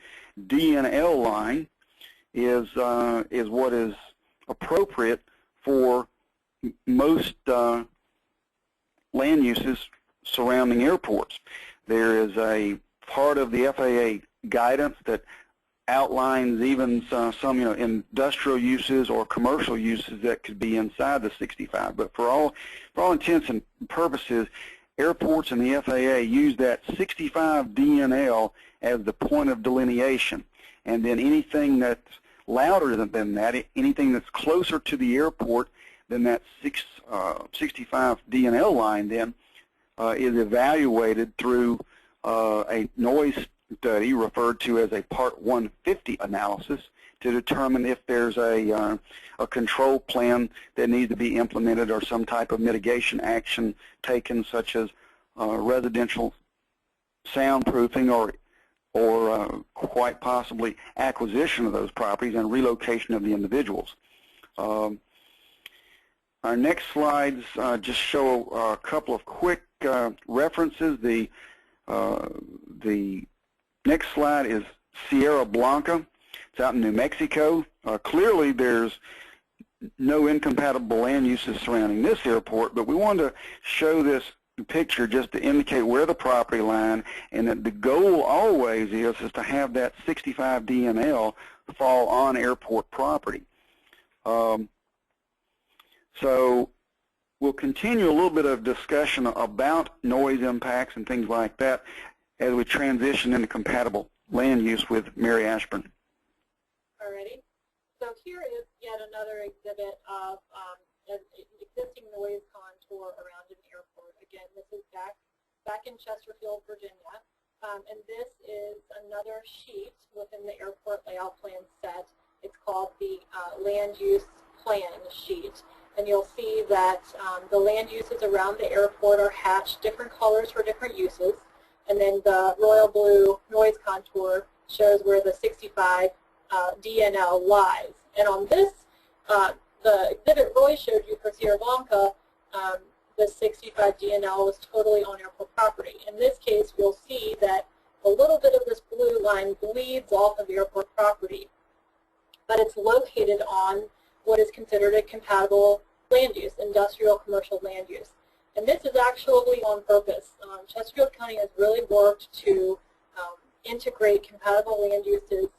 DNL line is what is appropriate for most land uses surrounding airports. There is a part of the FAA guidance that outlines even some industrial uses or commercial uses that could be inside the 65. But for all intents and purposes, airports and the FAA use that 65 DNL as the point of delineation. And then anything that's louder than that, anything that's closer to the airport than that 65 DNL line then is evaluated through a noise study referred to as a Part 150 analysis to determine if there's a control plan that needs to be implemented or some type of mitigation action taken, such as residential soundproofing or quite possibly acquisition of those properties and relocation of the individuals. Our next slides just show a couple of quick references. The next slide is Sierra Blanca. It's out in New Mexico. Clearly there's no incompatible land uses surrounding this airport, but we wanted to show this picture just to indicate where the property line, and that the goal always is to have that 65 DNL fall on airport property. So we'll continue a little bit of discussion about noise impacts and things like that as we transition into compatible land use with Mary Ashburn. Alrighty. So here is yet another exhibit of an existing noise contour around an airport. Again, this is back in Chesterfield, Virginia. And this is another sheet within the airport layout plan set. It's called the land use plan sheet. And you'll see that the land uses around the airport are hatched different colors for different uses. And then the royal blue noise contour shows where the 65 DNL lies. And on this, the exhibit Roy showed you for Sierra Blanca, the 65 DNL was totally on airport property. In this case, you'll see that a little bit of this blue line bleeds off of airport property, but it's located on what is considered a compatible land use, industrial commercial land use. And this is actually on purpose. Chesterfield County has really worked to integrate compatible land uses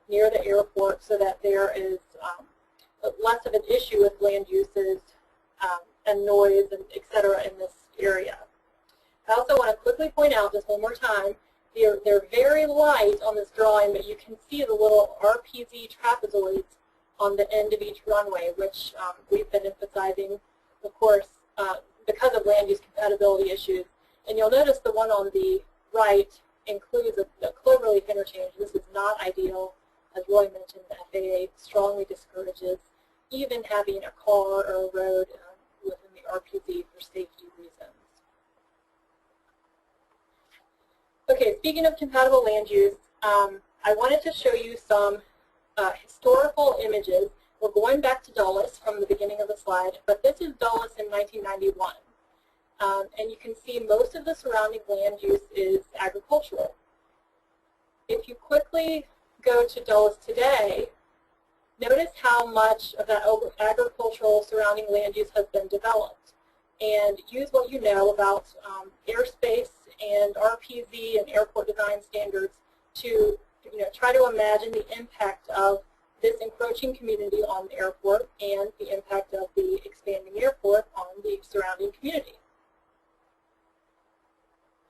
near the airport so that there is less of an issue with land uses and noise and et cetera in this area. I also want to quickly point out just one more time, they're very light on this drawing, but you can see the little RPZ trapezoids on the end of each runway, which we've been emphasizing, of course, because of land use compatibility issues. And you'll notice the one on the right includes a cloverleaf interchange. This is not ideal. As Roy mentioned, the FAA strongly discourages even having a car or a road within the RPZ for safety reasons. Okay, speaking of compatible land use, I wanted to show you some historical images. We're going back to Dulles from the beginning of the slide, but this is Dulles in 1991. And you can see most of the surrounding land use is agricultural. If you quickly go to Dulles today, notice how much of that agricultural surrounding land use has been developed. And use what you know about airspace and RPZ and airport design standards to try to imagine the impact of this encroaching community on the airport and the impact of the expanding airport on the surrounding community.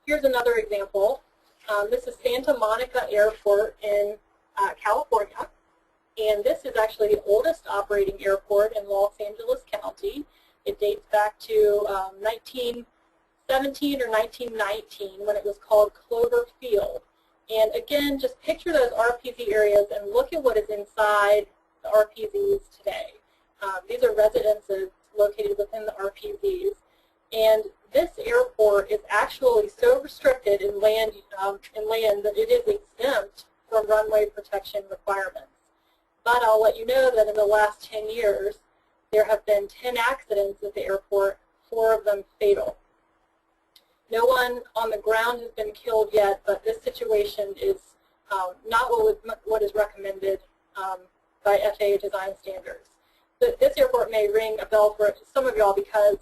Here's another example. This is Santa Monica Airport in California, and this is actually the oldest operating airport in Los Angeles County. It dates back to 1917 or 1919 when it was called Clover Field. And again, just picture those RPZ areas and look at what is inside the RPZs today. These are residences located within the RPZs. And this airport is actually so restricted in land that it is exempt from runway protection requirements. But I'll let you know that in the last 10 years, there have been 10 accidents at the airport, 4 of them fatal. No one on the ground has been killed yet, but this situation is not what is recommended by FAA design standards. But this airport may ring a bell for some of y'all because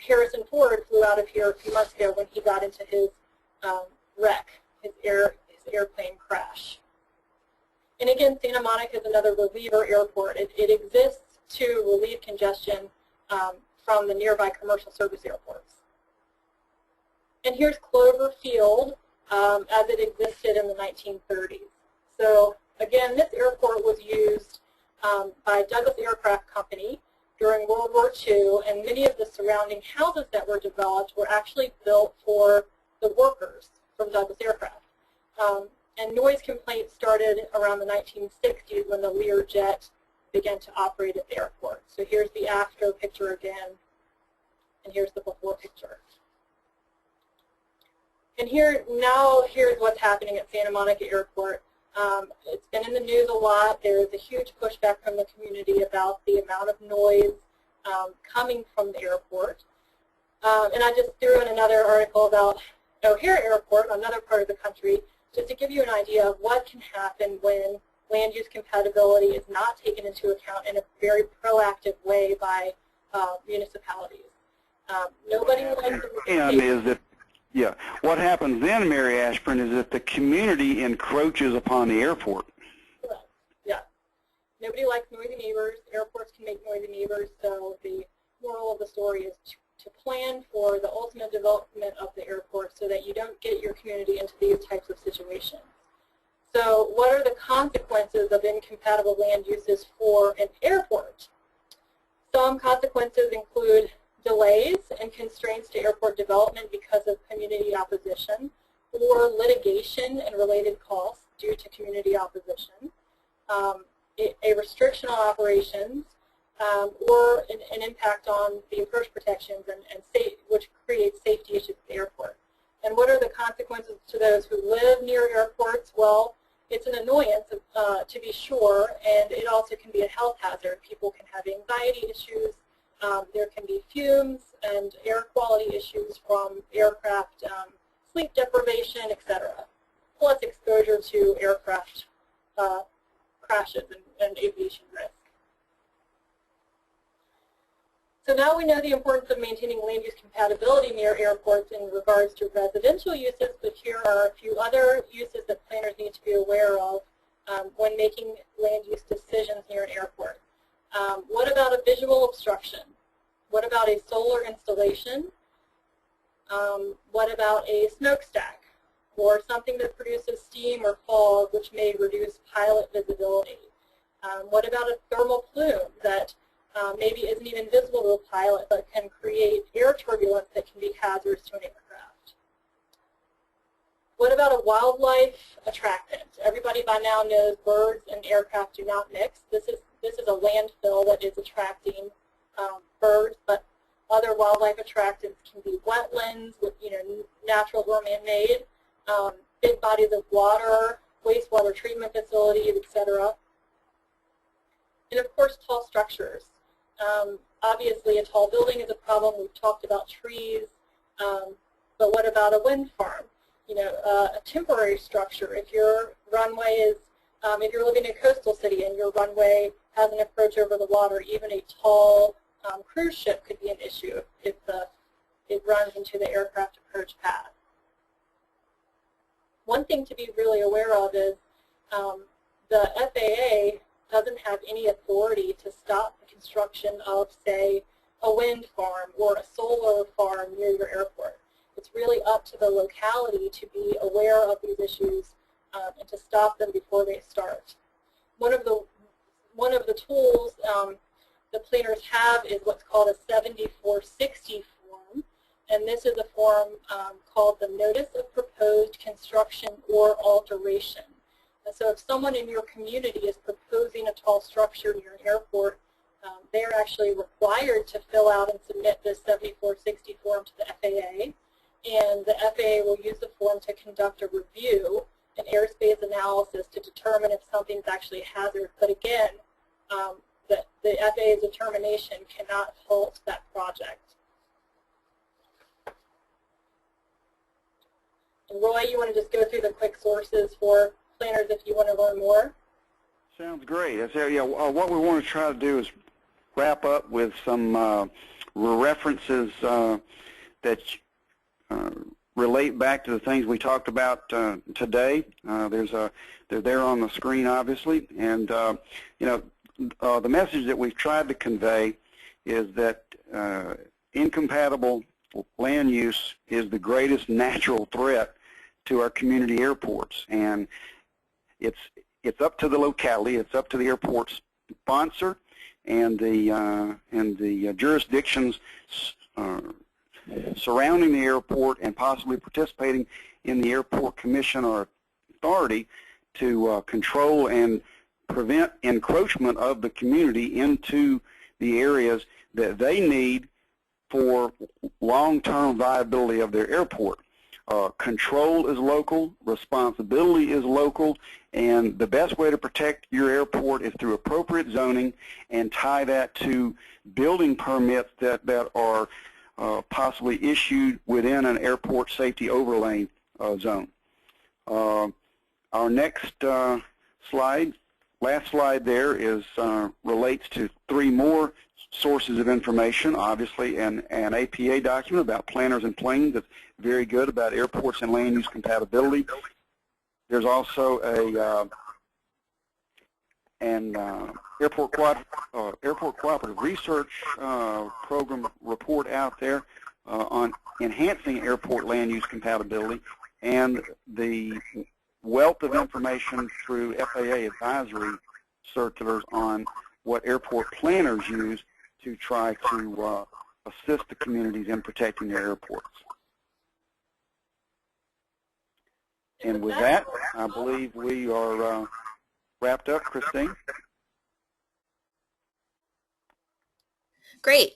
Harrison Ford flew out of here a few months ago when he got into his wreck, his airplane crash. And again, Santa Monica is another reliever airport. It exists to relieve congestion from the nearby commercial service airports. And here's Clover Field as it existed in the 1930s. So again, this airport was by Douglas Aircraft Company during World War II, and many of the surrounding houses that were developed were actually built for the workers from Douglas Aircraft. And noise complaints started around the 1960s when the Learjet began to operate at the airport. So here's the after picture again, and here's the before picture. And here's what's happening at Santa Monica Airport. It's been in the news a lot. There's a huge pushback from the community about the amount of noise coming from the airport. And I just threw in another article about O'Hare Airport, another part of the country, just to give you an idea of what can happen when land use compatibility is not taken into account in a very proactive way by municipalities. Nobody likes to Yeah. What happens then, Mary Ashburn, is that the community encroaches upon the airport. Correct. Yeah. Nobody likes noisy neighbors. Airports can make noisy neighbors, so the moral of the story is to plan for the ultimate development of the airport so that you don't get your community into these types of situations. So what are the consequences of incompatible land uses for an airport? Some consequences include delays and constraints to airport development because of community opposition, or litigation and related costs due to community opposition, a restriction on operations, or an impact on the approach protections which creates safety issues at the airport. And what are the consequences to those who live near airports? Well, it's an annoyance to be sure, and it also can be a health hazard. People can have anxiety issues. There can be fumes and air quality issues from aircraft, sleep deprivation, etc., plus exposure to aircraft crashes and aviation risk. So now we know the importance of maintaining land use compatibility near airports in regards to residential uses, but here are a few other uses that planners need to be aware of when making land use decisions near an airport. What about a visual obstruction? What about a solar installation? What about a smokestack, or something that produces steam or fog which may reduce pilot visibility? What about a thermal plume that maybe isn't even visible to a pilot but can create air turbulence that can be hazardous to an aircraft? What about a wildlife attractant? Everybody by now knows birds and aircraft do not mix. This is a landfill that is attracting birds, but other wildlife attractants can be wetlands, with natural or man-made, big bodies of water, wastewater treatment facilities, etc. And of course, tall structures. Obviously, a tall building is a problem. We've talked about trees, but what about a wind farm? A temporary structure. If your runway is, if you're living in a coastal city and your runway has an approach over the water, even a tall cruise ship could be an issue if it runs into the aircraft approach path. One thing to be really aware of is the FAA doesn't have any authority to stop the construction of, say, a wind farm or a solar farm near your airport. It's really up to the locality to be aware of these issues and to stop them before they start. One of the tools the planners have is what's called a 7460 form, and this is a form called the Notice of Proposed Construction or Alteration. And so if someone in your community is proposing a tall structure near an airport, they're actually required to fill out and submit this 7460 form to the FAA, and the FAA will use the form to conduct a review, an airspace analysis to determine if something's actually a hazard. But again, the FAA's determination cannot halt that project. And Roy, you want to just go through the quick sources for planners if you want to learn more? Sounds great. What we want to try to do is wrap up with some references that relate back to the things we talked about today. They're there on the screen, obviously, and the message that we've tried to convey is that incompatible land use is the greatest natural threat to our community airports, and it's up to the locality, it's up to the airports sponsor and the jurisdictions surrounding the airport and possibly participating in the airport commission or authority to control and prevent encroachment of the community into the areas that they need for long-term viability of their airport. Control is local, responsibility is local, and the best way to protect your airport is through appropriate zoning and tie that to building permits that are possibly issued within an airport safety overlay zone. Our next slide, last slide there, is relates to 3 more sources of information. Obviously, an APA document about planners and planes that's very good about airports and land use compatibility. There's also an airport cooperative research program report out there on enhancing airport land use compatibility, and the wealth of information through FAA advisory circulars on what airport planners use to try to assist the communities in protecting their airports. And with that, I believe we are wrapped up. Christine? Great.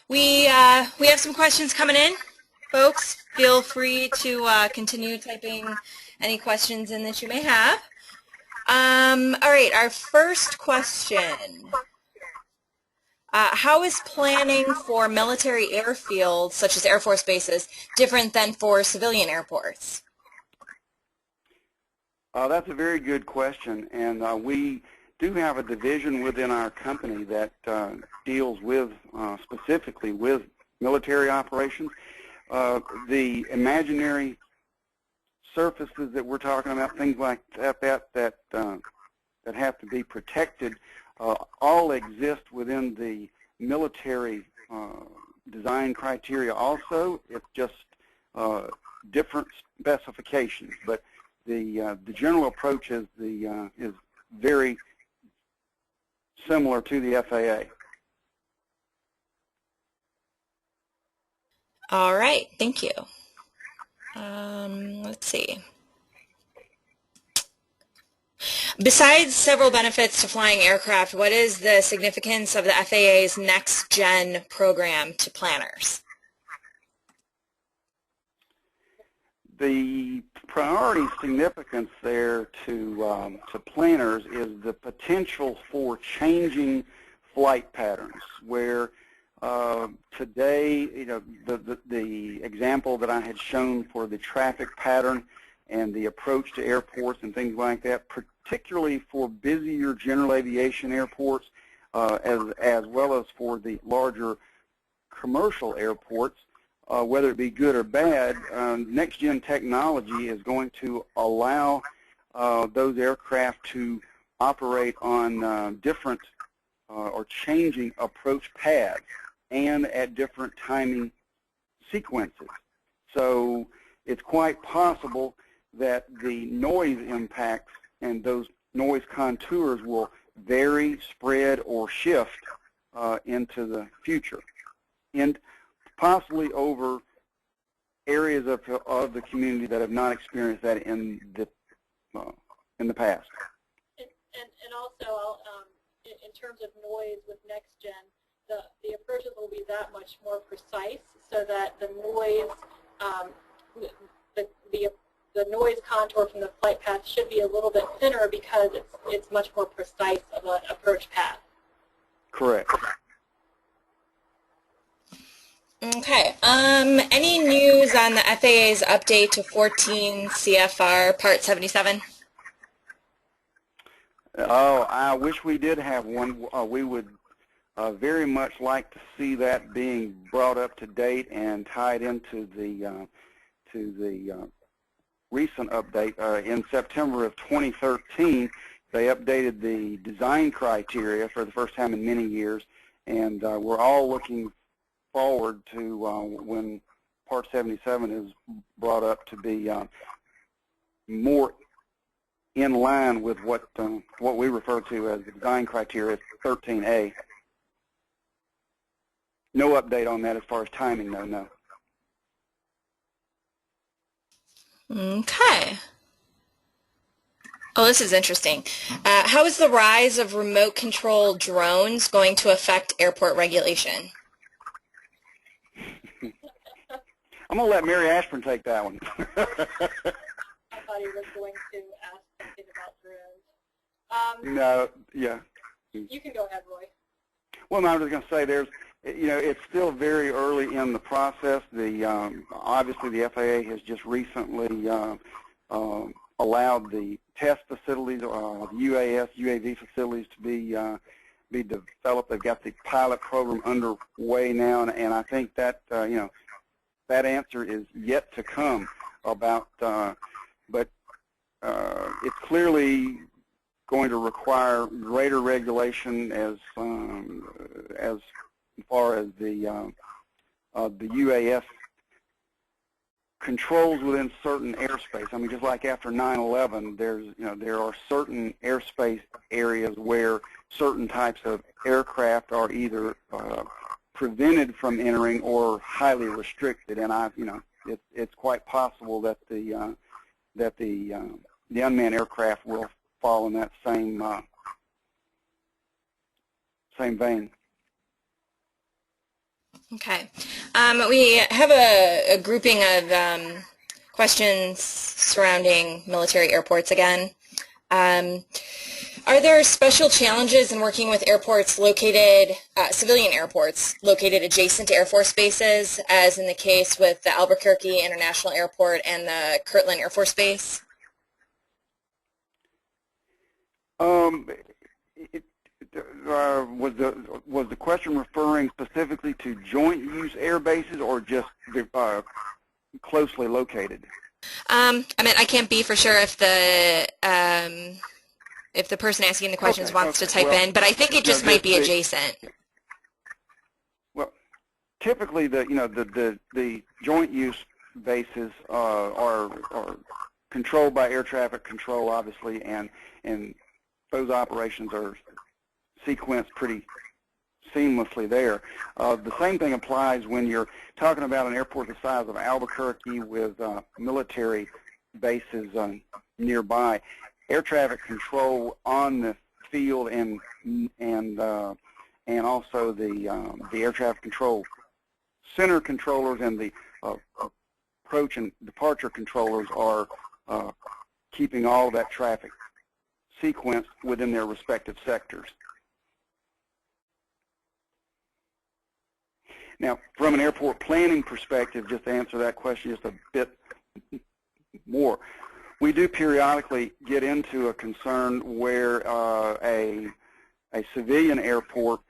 We have some questions coming in. Folks, feel free to continue typing any questions in that you may have. All right, our first question. How is planning for military airfields, such as Air Force bases, different than for civilian airports? That's a very good question, and we do have a division within our company that deals with specifically with military operations. The imaginary surfaces that we're talking about, things like that have to be protected, all exist within the military design criteria also. It's just different specifications, but the general approach is very similar to the FAA. All right, thank you. Let's see. Besides several benefits to flying aircraft, what is the significance of the FAA's Next Gen program to planners? The priority significance there to planners is the potential for changing flight patterns, where today, you know, the example that I had shown for the traffic pattern and the approach to airports and things like that, particularly for busier general aviation airports, as well as for the larger commercial airports, whether it be good or bad, next-gen technology is going to allow those aircraft to operate on different or changing approach paths and at different timing sequences. So it's quite possible that the noise impacts and those noise contours will vary, spread, or shift into the future, and possibly over areas of the community that have not experienced that in the past. And also, in terms of noise with Next Gen, the approaches will be that much more precise, so that the noise, the noise contour from the flight path should be a little bit thinner because it's much more precise of an approach path. Correct. Okay. Any news on the FAA's update to 14 CFR Part 77? Oh, I wish we did have one. We would very much like to see that being brought up to date and tied into the recent update. In September of 2013, they updated the design criteria for the first time in many years, and we're all looking forward to when Part 77 is brought up to be more in line with what we refer to as the design criteria 13A. No update on that as far as timing, though, no. Okay. Oh, this is interesting. How is the rise of remote control drones going to affect airport regulation? I'm going to let Mary Ashburn take that one. I thought he was going to ask something about drones. No, yeah. You can go ahead, Roy. Well, no, I was going to say it's still very early in the process. Obviously the FAA has just recently allowed the test facilities, the UAS, UAV facilities to be developed. They've got the pilot program underway now, and I think that that answer is yet to come about, but it's clearly going to require greater regulation as far as the UAS controls within certain airspace. I mean, just like after 9/11, there are certain airspace areas where certain types of aircraft are either prevented from entering or highly restricted, and it's quite possible that the unmanned aircraft will fall in that same vein. Okay. We have a grouping of questions surrounding military airports again. Are there special challenges in working with airports located, civilian airports located adjacent to Air Force bases, as in the case with the Albuquerque International Airport and the Kirtland Air Force Base? Was the question referring specifically to joint use air bases or just closely located? I mean, I can't be for sure if the person asking the questions wants to type in, but I think it just might be adjacent. Well, typically the joint use bases are controlled by air traffic control, obviously, and those operations are sequenced pretty seamlessly there. The same thing applies when you're talking about an airport the size of Albuquerque with military bases nearby. Air traffic control on the field and also the air traffic control center controllers and the approach and departure controllers are keeping all of that traffic sequenced within their respective sectors. Now, from an airport planning perspective, just to answer that question just a bit more, we do periodically get into a concern where a civilian airport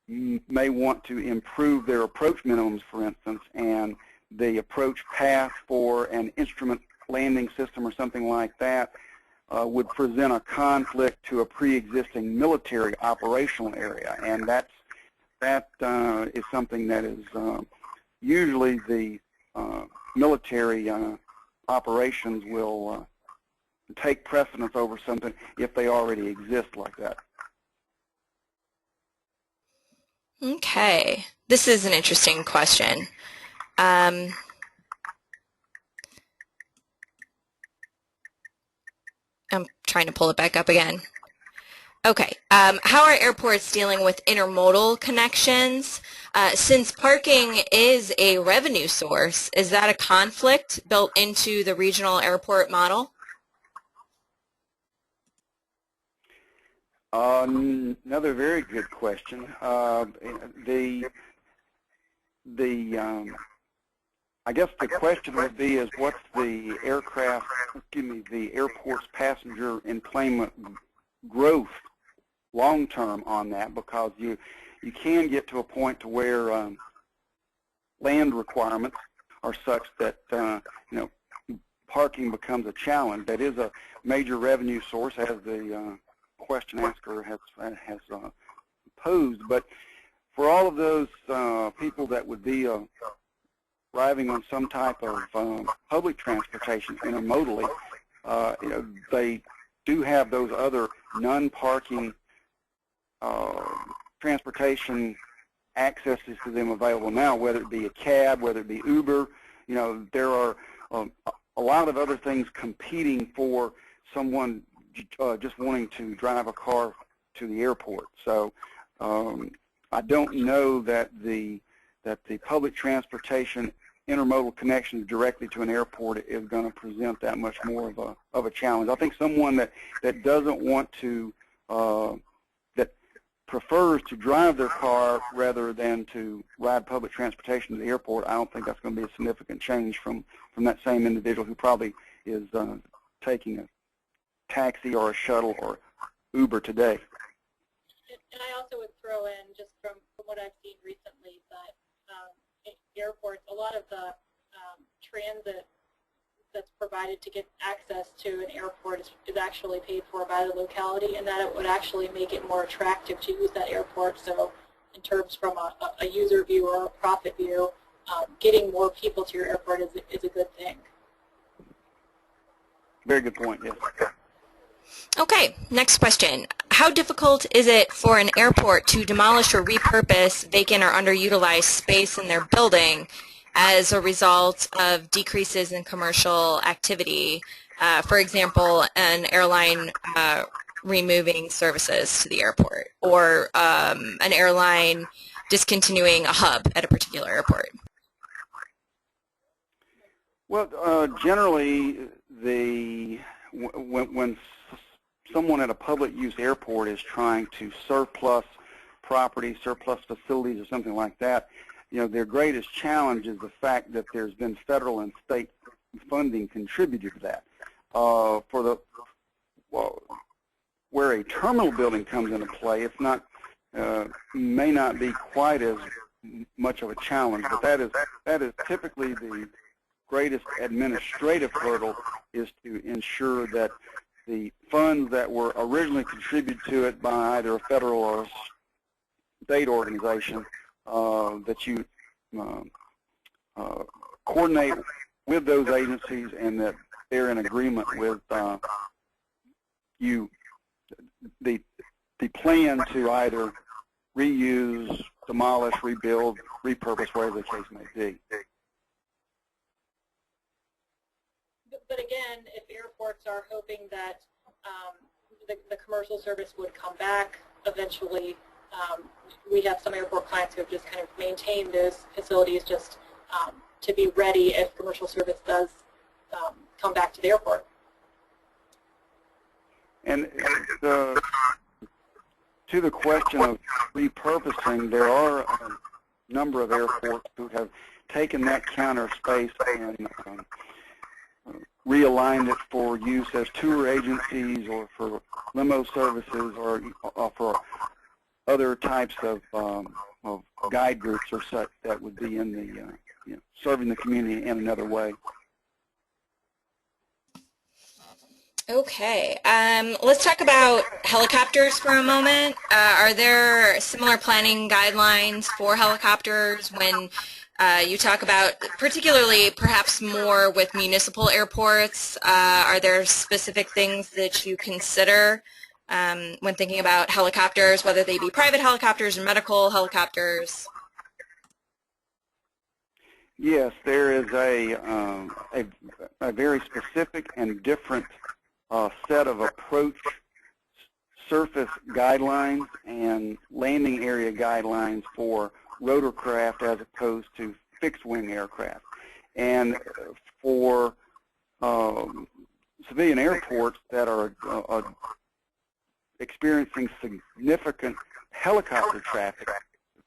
may want to improve their approach minimums, for instance, and the approach path for an instrument landing system or something like that would present a conflict to a pre-existing military operational area, and that is something that is usually the military operations will take precedence over something if they already exist like that. Okay, this is an interesting question. I'm trying to pull it back up again. Okay, how are airports dealing with intermodal connections? Since parking is a revenue source, is that a conflict built into the regional airport model? Another very good question. I guess the question would be is what's the airport's passenger enplanement growth long term on that, because you can get to a point to where land requirements are such that parking becomes a challenge. That is a major revenue source, as the question asker has posed. But for all of those people that would be arriving on some type of public transportation intermodally, they do have those other non-parking transportation accesses to them available now, whether it be a cab, whether it be Uber. You know, there are a lot of other things competing for someone just wanting to drive a car to the airport. So I don't know that the public transportation intermodal connections directly to an airport is going to present that much more of a challenge. I think someone that doesn't want to, that prefers to drive their car rather than to ride public transportation to the airport, I don't think that's going to be a significant change from that same individual who probably is taking a taxi or a shuttle or Uber today. And I also would throw in, just from what I've seen recently, that airports, a lot of the transit that's provided to get access to an airport is actually paid for by the locality, and that it would actually make it more attractive to use that airport. So in terms from a user view or a profit view, getting more people to your airport is a good thing. Very good point, yes. Okay, next question. How difficult is it for an airport to demolish or repurpose vacant or underutilized space in their building as a result of decreases in commercial activity? For example, an airline removing services to the airport, or an airline discontinuing a hub at a particular airport. Well, generally, when someone at a public use airport is trying to surplus property, surplus facilities, or something like that, you know, their greatest challenge is the fact that there's been federal and state funding contributed to that. Where a terminal building comes into play, it's not may not be quite as much of a challenge, but that is typically the greatest administrative hurdle, is to ensure that the funds that were originally contributed to it by either a federal or a state organization, that you coordinate with those agencies, and that they're in agreement with you, the plan to either reuse, demolish, rebuild, repurpose, whatever the case may be. But again, if airports are hoping that the commercial service would come back eventually, we have some airport clients who have just kind of maintained those facilities just to be ready if commercial service does come back to the airport. And to the question of repurposing, there are a number of airports who have taken that counter space and realigned it for use as tour agencies or for limo services or for other types of guide groups or such that would be in the serving the community in another way. Okay, let's talk about helicopters for a moment. Are there similar planning guidelines for helicopters when you talk about, particularly perhaps more with municipal airports? Are there specific things that you consider when thinking about helicopters, whether they be private helicopters or medical helicopters? Yes, there is a very specific and different set of approach surface guidelines and landing area guidelines for rotorcraft as opposed to fixed-wing aircraft. And for civilian airports that are experiencing significant helicopter traffic,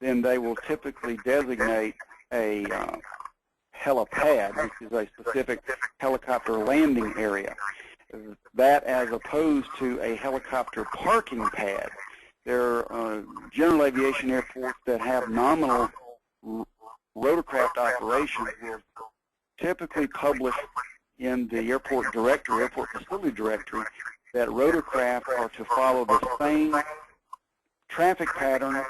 then they will typically designate a helipad, which is a specific helicopter landing area. That as opposed to a helicopter parking pad. There are general aviation airports that have nominal rotorcraft operations will typically publish in the airport directory, airport facility directory, that rotorcraft are to follow the same traffic pattern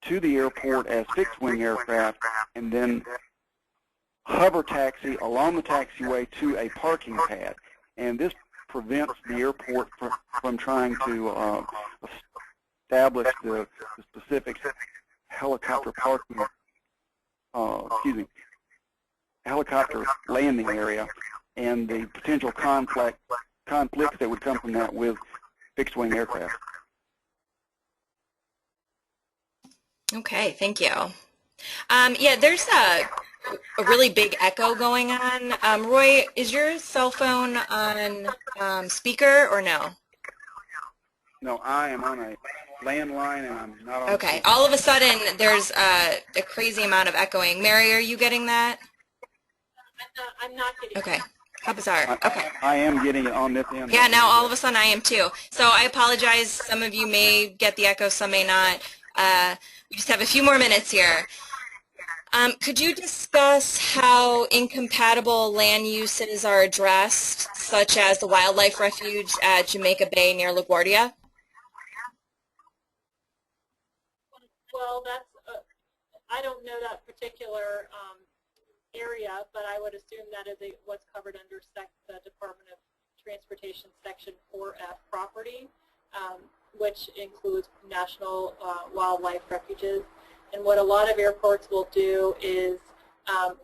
to the airport as fixed-wing aircraft, and then hover taxi along the taxiway to a parking pad. And this prevents the airport from trying to establish the specific helicopter parking, helicopter landing area, and the potential conflicts that would come from that with fixed-wing aircraft. Okay, thank you. Yeah, there's a really big echo going on. Roy, is your cell phone on speaker or no? No, I am on a landline and I'm not on. Okay, all of a sudden there's a crazy amount of echoing. Mary, are you getting that? I'm not getting Okay, how bizarre. Okay. I am getting it on this end. Yeah, now all of a sudden I am too. So I apologize. Some of you may get the echo, some may not. We just have a few more minutes here. Could you discuss how incompatible land uses are addressed, such as the wildlife refuge at Jamaica Bay near LaGuardia? Well, that's I don't know that particular area, but I would assume that is what's covered under the Department of Transportation Section 4F property, which includes national wildlife refuges. And what a lot of airports will do is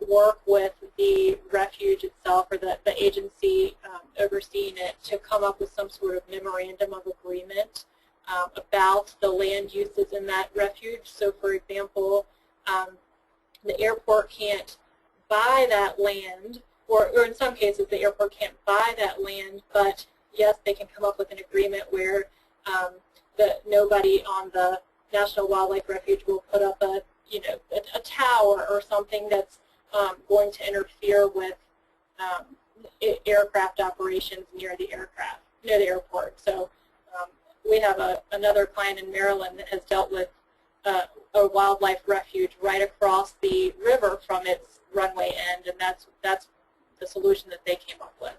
work with the refuge itself or the agency overseeing it to come up with some sort of memorandum of agreement about the land uses in that refuge. So, for example, the airport can't buy that land, or in some cases the airport can't buy that land, but yes, they can come up with an agreement where nobody on the National Wildlife Refuge will put up a tower or something that's going to interfere with aircraft operations near the airport. So we have another client in Maryland that has dealt with a wildlife refuge right across the river from its runway end, and that's the solution that they came up with.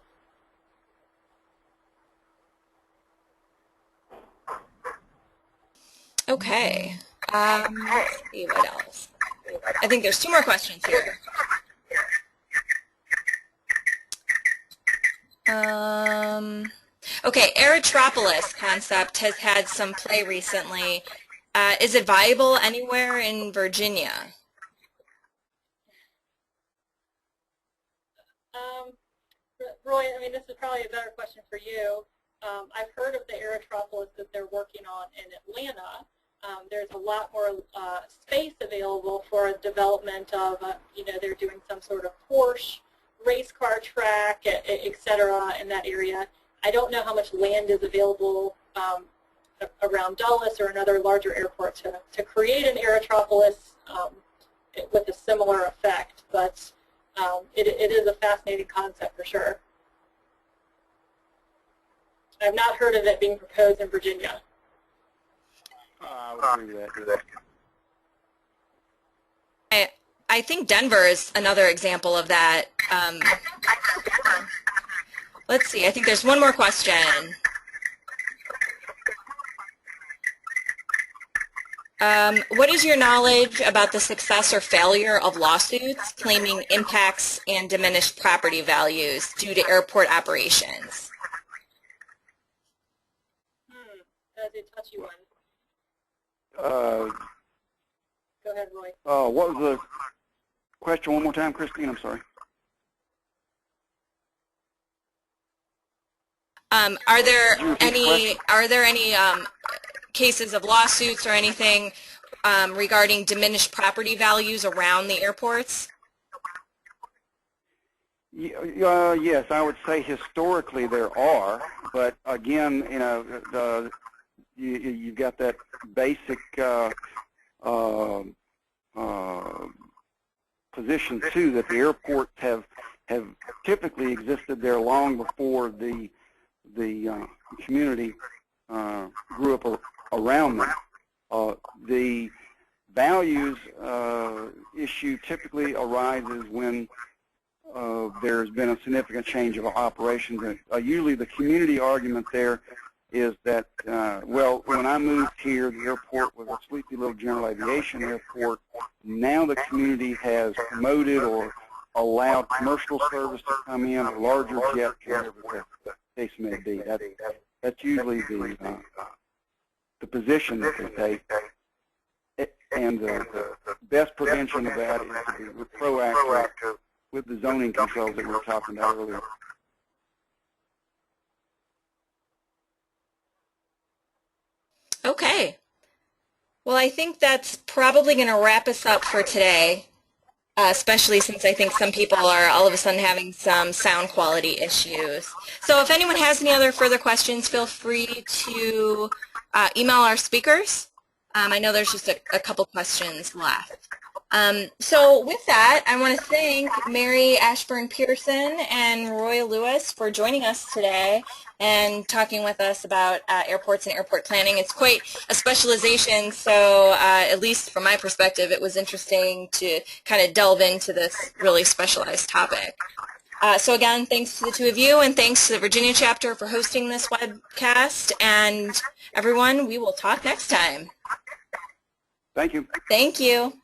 Okay. Let's see what else. I think there's 2 more questions here. Okay, Aerotropolis concept has had some play recently. Is it viable anywhere in Virginia? Roy, I mean, this is probably a better question for you. I've heard of the Aerotropolis that they're working on in Atlanta. There's a lot more space available for development of, they're doing some sort of Porsche race car track, et cetera, in that area. I don't know how much land is available around Dulles or another larger airport to create an Aerotropolis with a similar effect, but it is a fascinating concept for sure. I've not heard of it being proposed in Virginia. I would agree with that. I think Denver is another example of that. Let's see, I think there's one more question. What is your knowledge about the success or failure of lawsuits claiming impacts and diminished property values due to airport operations? That's a touchy one. Go ahead, Roy. What was the question one more time, Christine? I'm sorry. Are there any cases of lawsuits or anything regarding diminished property values around the airports? Yes, I would say historically there are, but again, you've got that basic position too that the airports have typically existed there long before the community grew up around them. The values issue typically arises when there's been a significant change of operations. Usually the community argument there is that, well, when I moved here, the airport was a sleepy little general aviation airport. Now the community has promoted or allowed commercial service to come in, a larger jet carrier. case may be. That's usually the position that they take. And the best prevention of that is to be proactive with the zoning controls that we were talking about earlier. Okay. Well, I think that's probably going to wrap us up for today, especially since I think some people are all of a sudden having some sound quality issues. So if anyone has any other further questions, feel free to email our speakers. I know there's just a couple questions left. So with that, I want to thank Mary Ashburn Pearson and Roy Lewis for joining us today and talking with us about airports and airport planning. It's quite a specialization, so at least from my perspective, it was interesting to kind of delve into this really specialized topic. So again, thanks to the two of you, and thanks to the Virginia chapter for hosting this webcast. And everyone, we will talk next time. Thank you. Thank you.